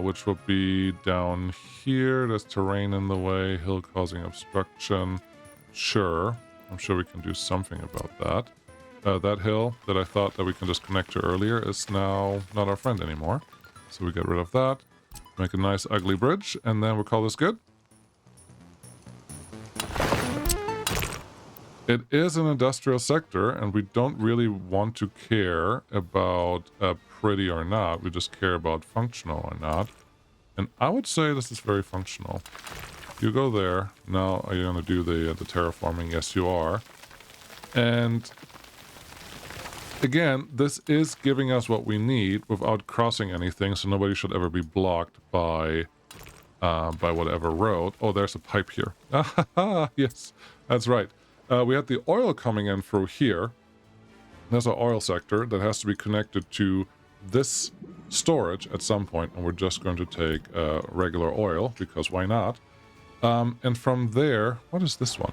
which will be down here. There's terrain in the way, hill causing obstruction. Sure, I'm sure we can do something about that. That hill that I thought that we can just connect to earlier is now not our friend anymore. So we get rid of that, make a nice ugly bridge, and then we'll call this good. It is an industrial sector, and we don't really want to care about pretty or not. We just care about functional or not. And I would say this is very functional. You go there. Now, are you going to do the terraforming? Yes, you are. And again, this is giving us what we need without crossing anything, so nobody should ever be blocked by whatever road. Oh, there's a pipe here. Yes, that's right. We had the oil coming in through here. There's our oil sector that has to be connected to this storage at some point, and we're just going to take regular oil, because why not? And from there, what is this one?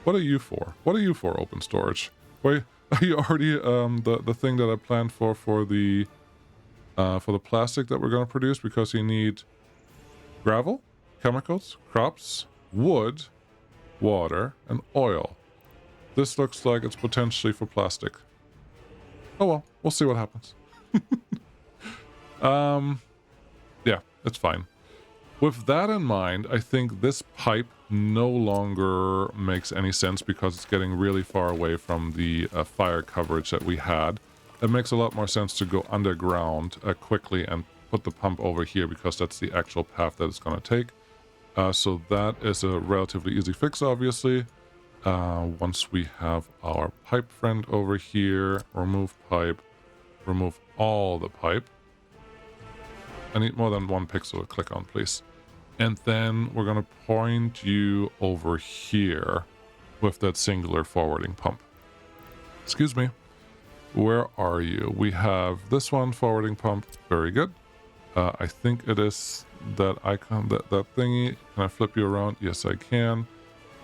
What are you for? What are you for, open storage? Wait, are you already the thing that I planned for the plastic that we're going to produce? Because you need gravel, chemicals, crops, wood, water, and oil. This looks like it's potentially for plastic. Oh well, we'll see what happens. it's fine. With that in mind, I think this pipe no longer makes any sense because it's getting really far away from the fire coverage that we had. It makes a lot more sense to go underground quickly and put the pump over here because that's the actual path that it's going to take. So that is a relatively easy fix, obviously. Once we have our pipe friend over here, remove pipe, remove all the pipe. I need more than one pixel to click on, please. And then we're going to point you over here with that singular forwarding pump. Excuse me. Where are you? We have this one, forwarding pump. Very good. I think it is that icon, that thingy. Can I flip you around? Yes, I can.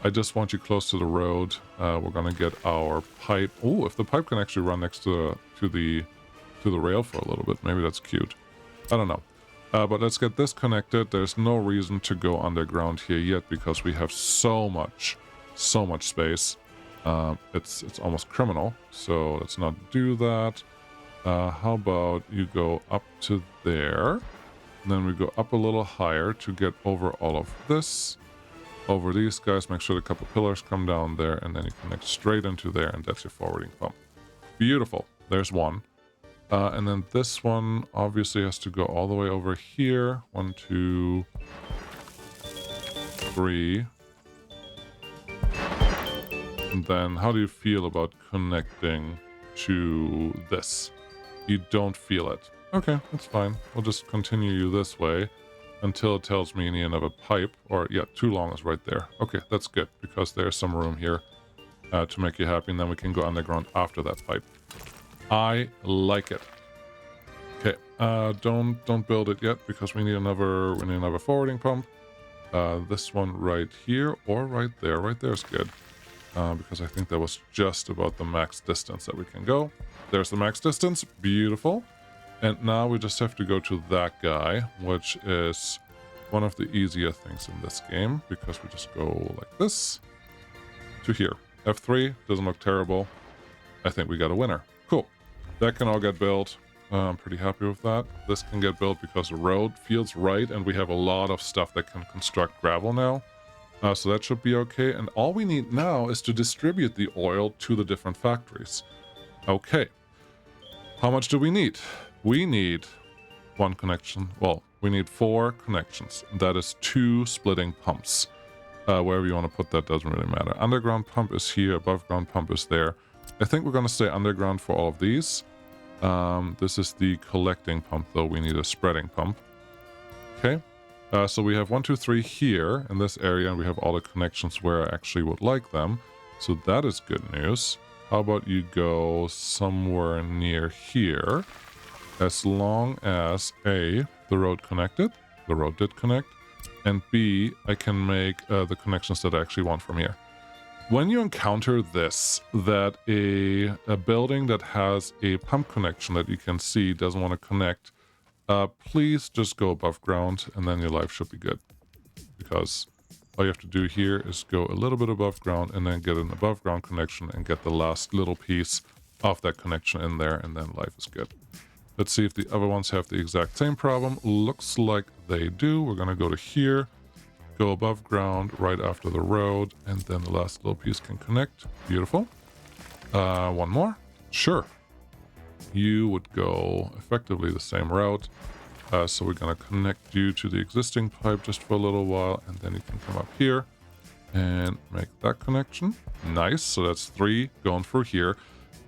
I just want you close to the road. We're going to get our pipe. Oh, if the pipe can actually run next to the rail for a little bit, maybe that's cute. I don't know. But let's get this connected. There's no reason to go underground here yet because we have so much space. It's almost criminal. So let's not do that. How about you go up to there, and then we go up a little higher to get over all of this, over these guys. Make sure the couple pillars come down there, and then you connect straight into there, and that's your forwarding pump. Beautiful. There's one. And then this one obviously has to go all the way over here. 1, 2, 3. And then how do you feel about connecting to this? You don't feel it. Okay, that's fine. We'll just continue you this way until it tells me you need another pipe. Or, yeah, too long is right there. Okay, that's good because there's some room here to make you happy. And then we can go underground after that pipe. I like it. Okay, don't build it yet because we need another forwarding pump. This one right here or right there. Right there is good because I think that was just about the max distance that we can go. There's the max distance. Beautiful. And now we just have to go to that guy, which is one of the easier things in this game because we just go like this to here. F3 doesn't look terrible. I think we got a winner. Cool. That can all get built. I'm pretty happy with that. This can get built because the road feels right, and we have a lot of stuff that can construct gravel now. So that should be okay. And all we need now is to distribute the oil to the different factories. Okay. How much do we need? We need one connection. Well, we need 4 connections. That is 2 splitting pumps. Wherever you want to put that doesn't really matter. Underground pump is here. Above ground pump is there. I think we're going to stay underground for all of these. This is the collecting pump, though. We need a spreading pump. Okay. So we have 1, 2, 3 here in this area, and we have all the connections where I actually would like them. So that is good news. How about you go somewhere near here? As long as A, the road connected. The road did connect. And B, I can make the connections that I actually want from here. When you encounter this, that a building that has a pump connection that you can see doesn't want to connect, please just go above ground and then your life should be good. Because all you have to do here is go a little bit above ground and then get an above ground connection and get the last little piece of that connection in there, and then life is good. Let's see if the other ones have the exact same problem. Looks like they do. We're going to go to here. Go above ground right after the road, and then the last little piece can connect. Beautiful. One more. Sure. You would go effectively the same route. So we're going to connect you to the existing pipe just for a little while, and then you can come up here and make that connection. Nice. So that's 3 going through here.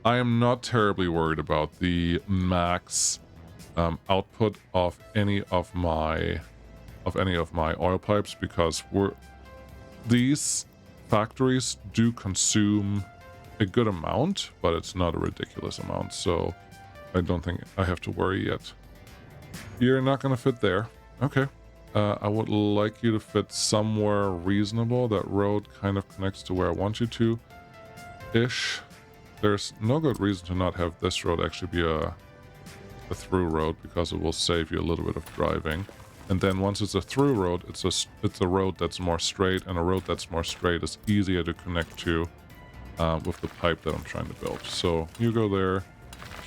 I am not terribly worried about the max output of any of my oil pipes because these factories do consume a good amount, but it's not a ridiculous amount, so I don't think I have to worry yet. You're not going to fit there. Okay. I would like you to fit somewhere reasonable. That road kind of connects to where I want you to ish. There's no good reason to not have this road actually be a through road because it will save you a little bit of driving. And then once it's a through road, it's a road that's more straight, and a road that's more straight is easier to connect to with the pipe that I'm trying to build. So you go there,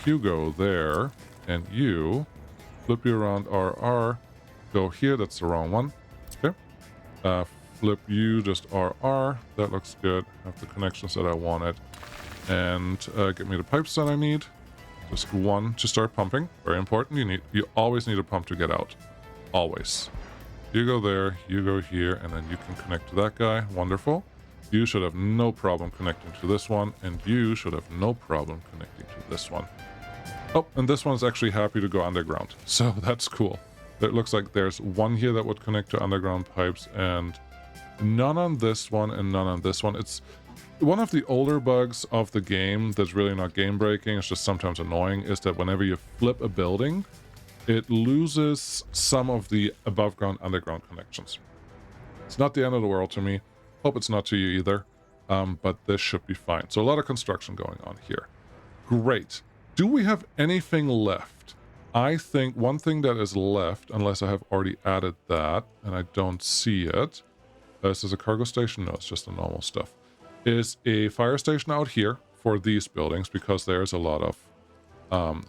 you go there, and you flip you around RR, go here. That's the wrong one. Okay. Flip you, just RR. That looks good. Have the connections that I wanted. And get me the pipes that I need. Just one to start pumping. Very important. You always need a pump to get out. Always. You go there, you go here, and then you can connect to that guy. Wonderful. You should have no problem connecting to this one, and you should have no problem connecting to this one. Oh, and this one's actually happy to go underground. So that's cool. It looks like there's one here that would connect to underground pipes, and none on this one and none on this one. It's one of the older bugs of the game that's really not game breaking, it's just sometimes annoying, is that whenever you flip a building, it loses some of the above ground underground connections. It's not the end of the world to me. Hope it's not to you either. But this should be fine. So a lot of construction going on here. Great. Do we have anything left? I think one thing that is left, unless I have already added that, and I don't see it. This is a cargo station? No, it's just the normal stuff. Is a fire station out here for these buildings, because there's a lot of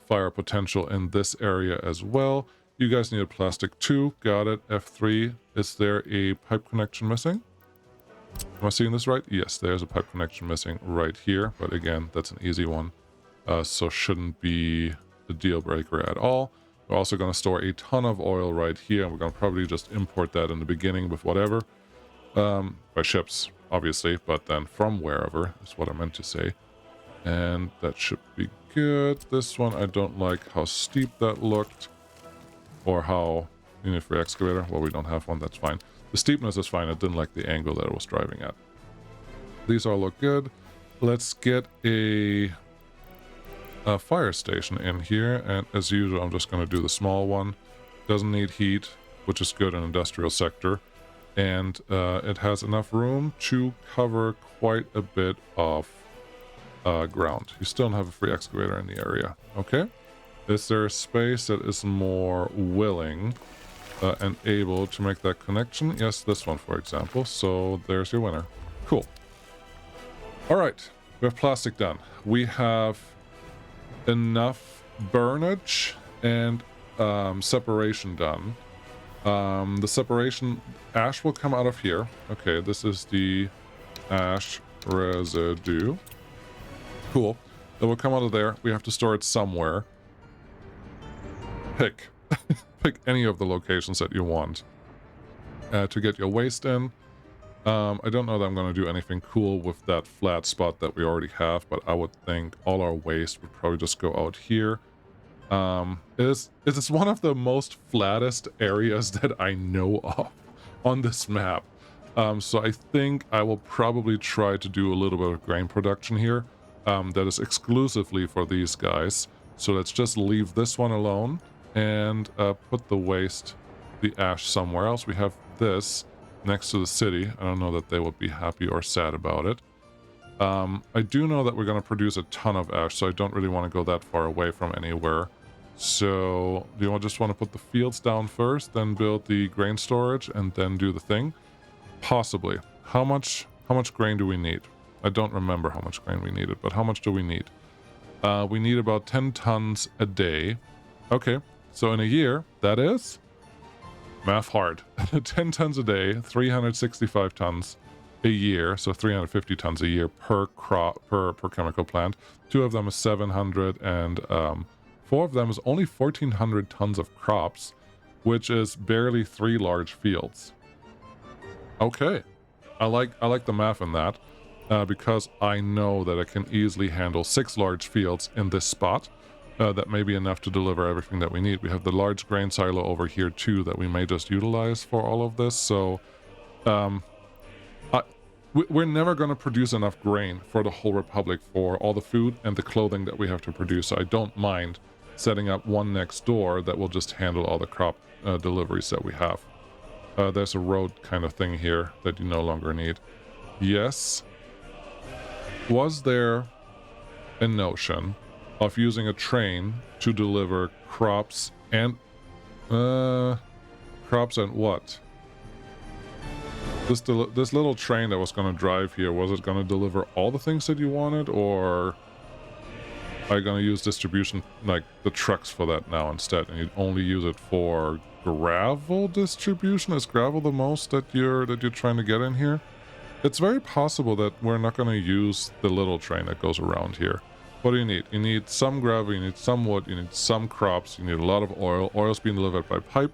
fire potential in this area as well. You guys need a plastic too. Got it. F3. Is there a pipe connection missing? Am I seeing this right? Yes, there's a pipe connection missing right here. But again, that's an easy one. So shouldn't be a deal breaker at all. We're also going to store a ton of oil right here. And we're going to probably just import that in the beginning with whatever. By ships, obviously. But then from wherever is what I meant to say. And that should be good. This one, I don't like how steep that looked. Or how... You need a free excavator? Well, we don't have one. That's fine. The steepness is fine. I didn't like the angle that it was driving at. These all look good. Let's get a fire station in here. And as usual, I'm just going to do the small one. Doesn't need heat, which is good in industrial sector. And it has enough room to cover quite a bit of ground. You still don't have a free excavator in the area. Okay. Is there a space that is more willing and able to make that connection? Yes, this one, for example. So there's your winner. Cool. All right. We have plastic done. We have enough burnage and separation done. The separation ash will come out of here. Okay, this is the ash residue. Cool. It will come out of there. We have to store it somewhere. Pick. Pick any of the locations that you want to get your waste in. I don't know that I'm going to do anything cool with that flat spot that we already have, but I would think all our waste would probably just go out here. It is one of the most flattest areas that I know of on this map. So I think I will probably try to do a little bit of grain production here that is exclusively for these guys. So let's just leave this one alone and put the waste, the ash, somewhere else. We have this next to the city. I don't know that they would be happy or sad about it. I do know that we're going to produce a ton of ash, so I don't really want to go that far away from anywhere. So do you just want to put the fields down first, then build the grain storage, and then do the thing? Possibly. How much grain do we need? I don't remember how much grain we needed, but how much do we need? We need about 10 tons a day. Okay, so in a year, that is... Math hard. 10 tons a day, 365 tons a year, so 350 tons a year per crop, per chemical plant. 2 of them is 700, and 4 of them is only 1,400 tons of crops, which is barely 3 large fields. Okay, I like the math in that, because I know that I can easily handle 6 large fields in this spot. That may be enough to deliver everything that we need. We have the large grain silo over here too that we may just utilize for all of this. So we're never going to produce enough grain for the whole Republic for all the food and the clothing that we have to produce. So I don't mind setting up one next door that will just handle all the crop deliveries that we have. There's a road kind of thing here that you no longer need. Yes. Was there a notion of using a train to deliver crops and what? This little train that was going to drive here, was it going to deliver all the things that you wanted, or are you going to use distribution, like the trucks for that now instead, and you only use it for gravel distribution? Is gravel the most that you're trying to get in here? It's very possible that we're not going to use the little train that goes around here. What do you need? You need some gravel, you need some wood, you need some crops, you need a lot of oil. Oil's being delivered by pipe.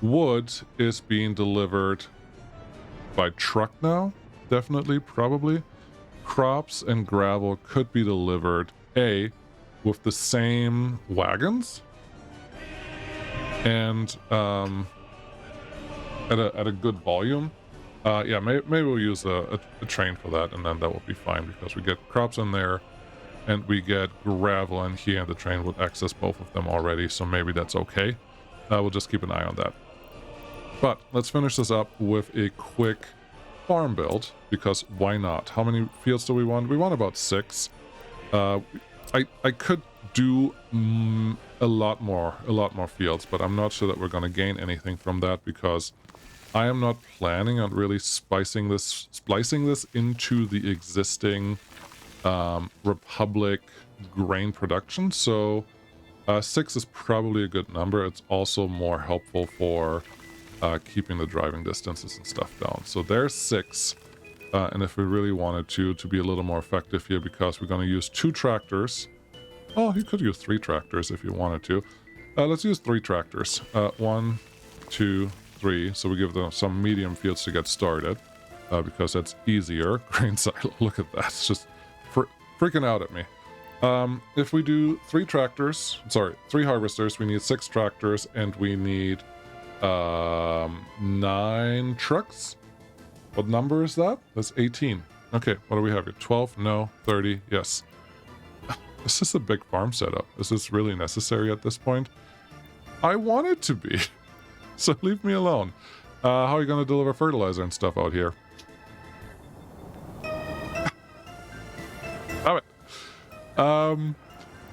Wood is being delivered by truck now, definitely, probably. Crops and gravel could be delivered, with the same wagons, and at a good volume. Yeah, maybe we'll use a train for that, and then that will be fine, because we get crops in there, and we get gravel in here, and the train will access both of them already, so maybe that's okay. We'll just keep an eye on that. But let's finish this up with a quick farm build, because why not? How many fields do we want? We want about 6. I could do a lot more fields, but I'm not sure that we're going to gain anything from that, because I am not planning on really splicing this into the existing Republic grain production. So 6 is probably a good number. It's also more helpful for keeping the driving distances and stuff down. So there's 6. And if we really wanted to be a little more effective here, because we're going to use 2 tractors. Oh, you could use 3 tractors if you wanted to. Let's use 3 tractors. 1, 2, 3. So we give them some medium fields to get started, because that's easier. Grain silo, look at that. It's just freaking out at me. If we do 3 harvesters, we need 6 tractors, and we need 9 trucks. What number is that? That's 18. Okay, what do we have here? 12? No. 30? Yes. This is a big farm setup. Is this really necessary at this point? I want it to be. So leave me alone. How are you going to deliver fertilizer and stuff out here? Stop it.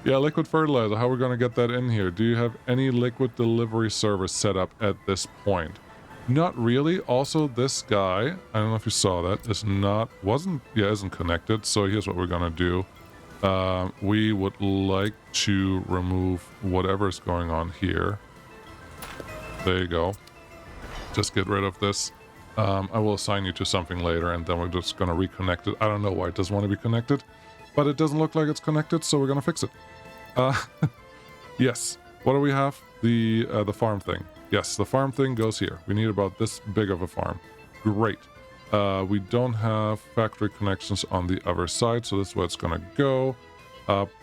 Yeah, liquid fertilizer. How are we going to get that in here? Do you have any liquid delivery service set up at this point? Not really. Also, this guy, I don't know if you saw that, isn't connected. So here's what we're going to do. We would like to remove whatever's going on here. There you go. Just get rid of this. I will assign you to something later, and then we're just going to reconnect it. I don't know why it doesn't want to be connected, but it doesn't look like it's connected, so we're going to fix it. Yes. What do we have? The farm thing. Yes, the farm thing goes here. We need about this big of a farm. Great. We don't have factory connections on the other side, so this is where it's going to go.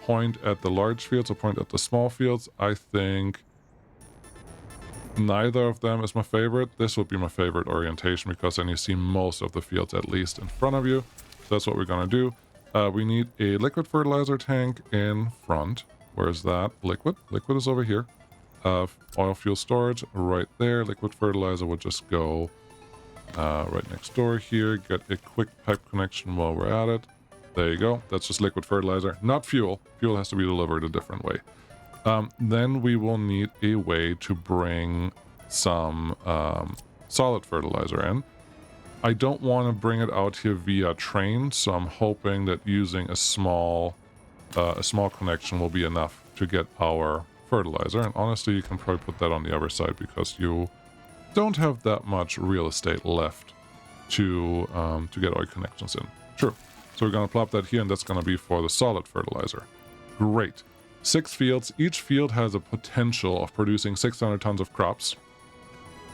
Point at the large fields or point at the small fields. I think neither of them is my favorite. This would be my favorite orientation, because then you see most of the fields at least in front of you. So that's what we're going to do. We need a liquid fertilizer tank in front. Where's that? Liquid? Liquid is over here. Oil fuel storage right there. Liquid fertilizer would just go right next door here. Get a quick pipe connection while we're at it. There you go. That's just liquid fertilizer, not fuel. Fuel has to be delivered a different way. Then we will need a way to bring some solid fertilizer in. I don't want to bring it out here via train, so I'm hoping that using a small connection will be enough to get our fertilizer. And honestly, you can probably put that on the other side, because you don't have that much real estate left to get oil connections in. True. So we're going to plop that here, and that's going to be for the solid fertilizer. Great. 6 fields. Each field has a potential of producing 600 tons of crops.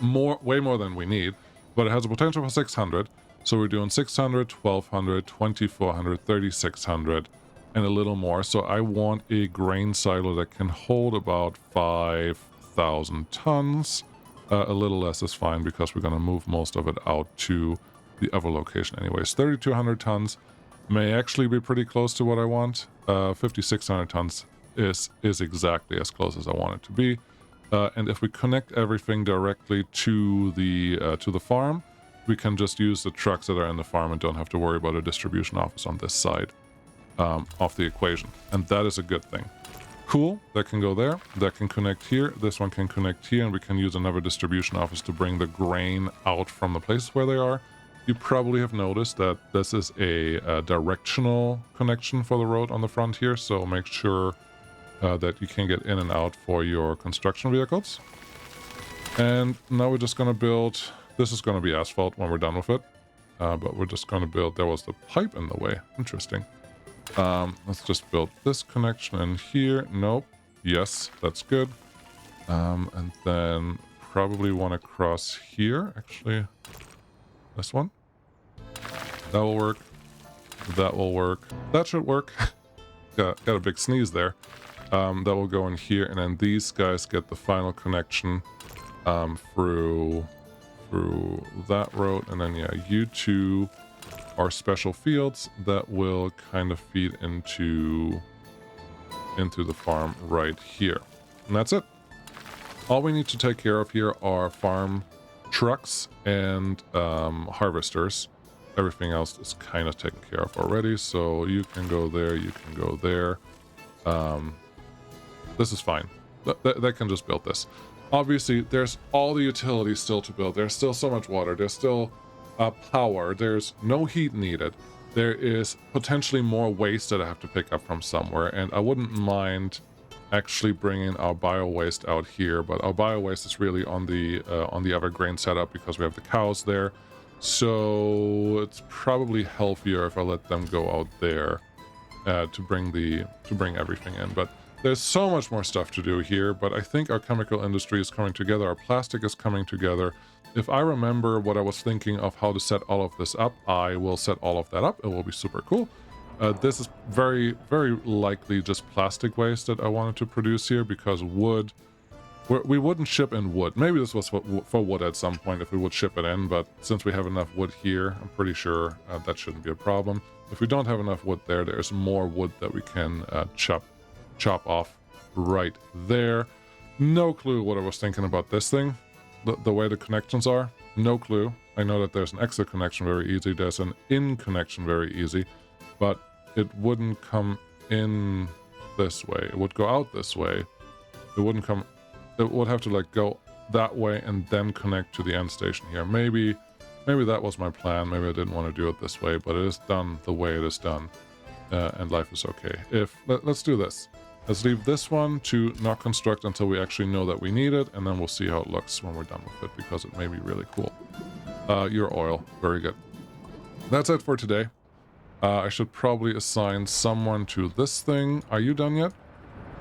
Way more than we need, but it has a potential for 600. So we're doing 600, 1200, 2400, 3600, and a little more. So I want a grain silo that can hold about 5,000 tons. A little less is fine, because we're going to move most of it out to the other location anyways. 3,200 tons may actually be pretty close to what I want. 5,600 tons is exactly as close as I want it to be. And if we connect everything directly to the farm, we can just use the trucks that are in the farm and don't have to worry about a distribution office on this side of the equation. And that is a good thing. Cool. That can go there. That can connect here. This one can connect here, and we can use another distribution office to bring the grain out from the places where they are. You probably have noticed that this is a directional connection for the road on the front here, so make sure that you can get in and out for your construction vehicles. And now we're just going to build, this is going to be asphalt when we're done with it, but we're just going to build, there was the pipe in the way, interesting. Let's just build this connection in here. Nope. Yes, that's good. And then probably want to cross here, actually. This one. That will work. That will work. That should work. got a big sneeze there. That will go in here, and then these guys get the final connection through that road, and then yeah, you two are special fields that will kind of feed into the farm right here, and that's it. All we need to take care of here are farm trucks and harvesters. Everything else is kind of taken care of already, so you can go there, you can go there. This is fine. They can just build this. Obviously, there's all the utilities still to build. There's still so much water. There's still power. There's no heat needed. There is potentially more waste that I have to pick up from somewhere, and I wouldn't mind actually bringing our bio waste out here, but our bio waste is really on the other grain setup because we have the cows there. So it's probably healthier if I let them go out there to bring everything in. But there's so much more stuff to do here, but I think our chemical industry is coming together, our plastic is coming together. If I remember what I was thinking of how to set all of this up, I will set all of that up. It will be super cool. This is very, very likely just plastic waste that I wanted to produce here, because wood, we wouldn't ship in wood. Maybe this was for wood at some point if we would ship it in, but since we have enough wood here, I'm pretty sure that shouldn't be a problem. If we don't have enough wood there, there's more wood that we can chop off right there. No clue what I was thinking about this thing. The way the connections are, no clue. I know that there's an exit connection very easy, there's an in connection very easy, but it wouldn't come in this way. It would go out this way. It wouldn't come, it would have to like go that way and then connect to the end station here. Maybe that was my plan. Maybe I didn't want to do it this way, but it is done the way it is done, and life is okay. Let's do this. Let's leave this one to not construct until we actually know that we need it, and then we'll see how it looks when we're done with it, because it may be really cool. Your oil, very good. That's it for today. I should probably assign someone to this thing. Are you done yet?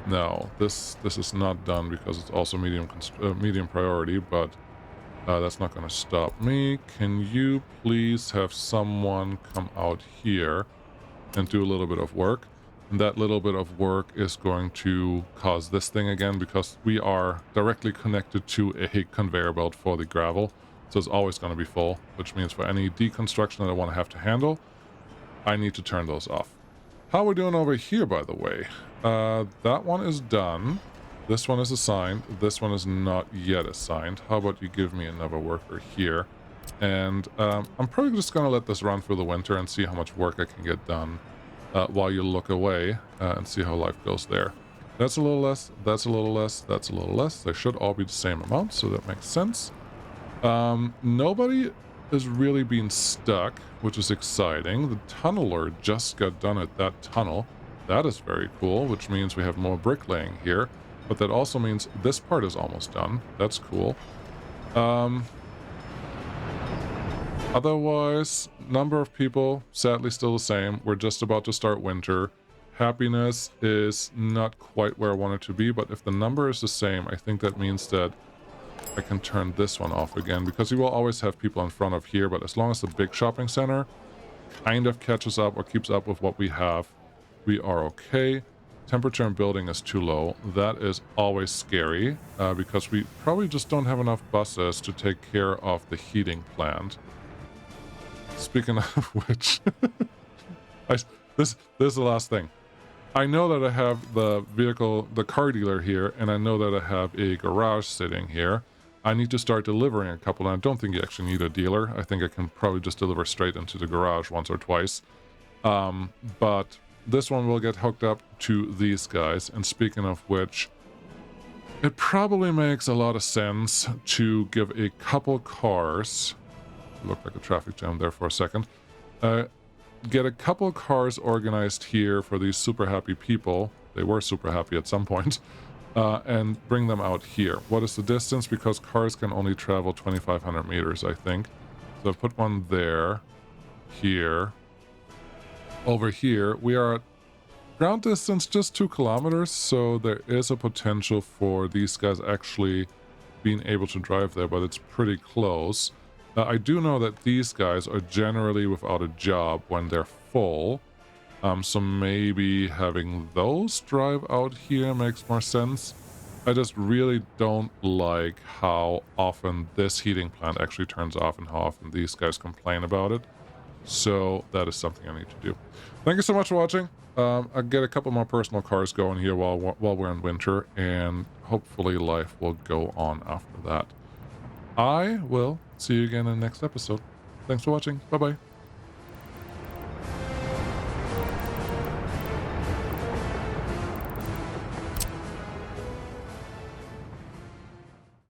No, this is not done because it's also medium priority, but that's not going to stop me. Can you please have someone come out here and do a little bit of work? And that little bit of work is going to cause this thing again, because we are directly connected to a conveyor belt for the gravel. So it's always going to be full, which means for any deconstruction that I want to have to handle, I need to turn those off. How are we doing over here, by the way? That one is done. This one is assigned. This one is not yet assigned. How about you give me another worker here? And I'm probably just going to let this run through the winter and see how much work I can get done while you look away and see how life goes there. That's a little less, that's a little less, that's a little less. They should all be the same amount, so that makes sense. Nobody is really being stuck, which is exciting. The tunneler just got done at that tunnel. That is very cool, which means we have more bricklaying here. But that also means this part is almost done. That's cool. Otherwise, number of people, sadly still the same. We're just about to start winter. Happiness is not quite where I want it to be, but if the number is the same, I think that means that I can turn this one off again, because you will always have people in front of here, but as long as the big shopping center kind of catches up or keeps up with what we have, we are okay. Temperature in building is too low. That is always scary, because we probably just don't have enough buses to take care of the heating plant. Speaking of which, this is the last thing. I know that I have the car dealer here, and I know that I have a garage sitting here. I need to start delivering a couple, and I don't think you actually need a dealer. I think I can probably just deliver straight into the garage once or twice. But this one will get hooked up to these guys, and speaking of which, it probably makes a lot of sense to give a couple cars Looked like a traffic jam there for a second. Get a couple cars organized here for these super happy people. They were super happy at some point. And bring them out here. What is the distance? Because cars can only travel 2,500 meters, I think. So put one there, here. Over here, we are at ground distance just 2 kilometers, so there is a potential for these guys actually being able to drive there, but it's pretty close. I do know that these guys are generally without a job when they're full. So maybe having those drive out here makes more sense. I just really don't like how often this heating plant actually turns off and how often these guys complain about it. So that is something I need to do. Thank you so much for watching. I'll get a couple more personal cars going here while we're in winter, and hopefully life will go on after that. I will see you again in the next episode. Thanks for watching. Bye-bye.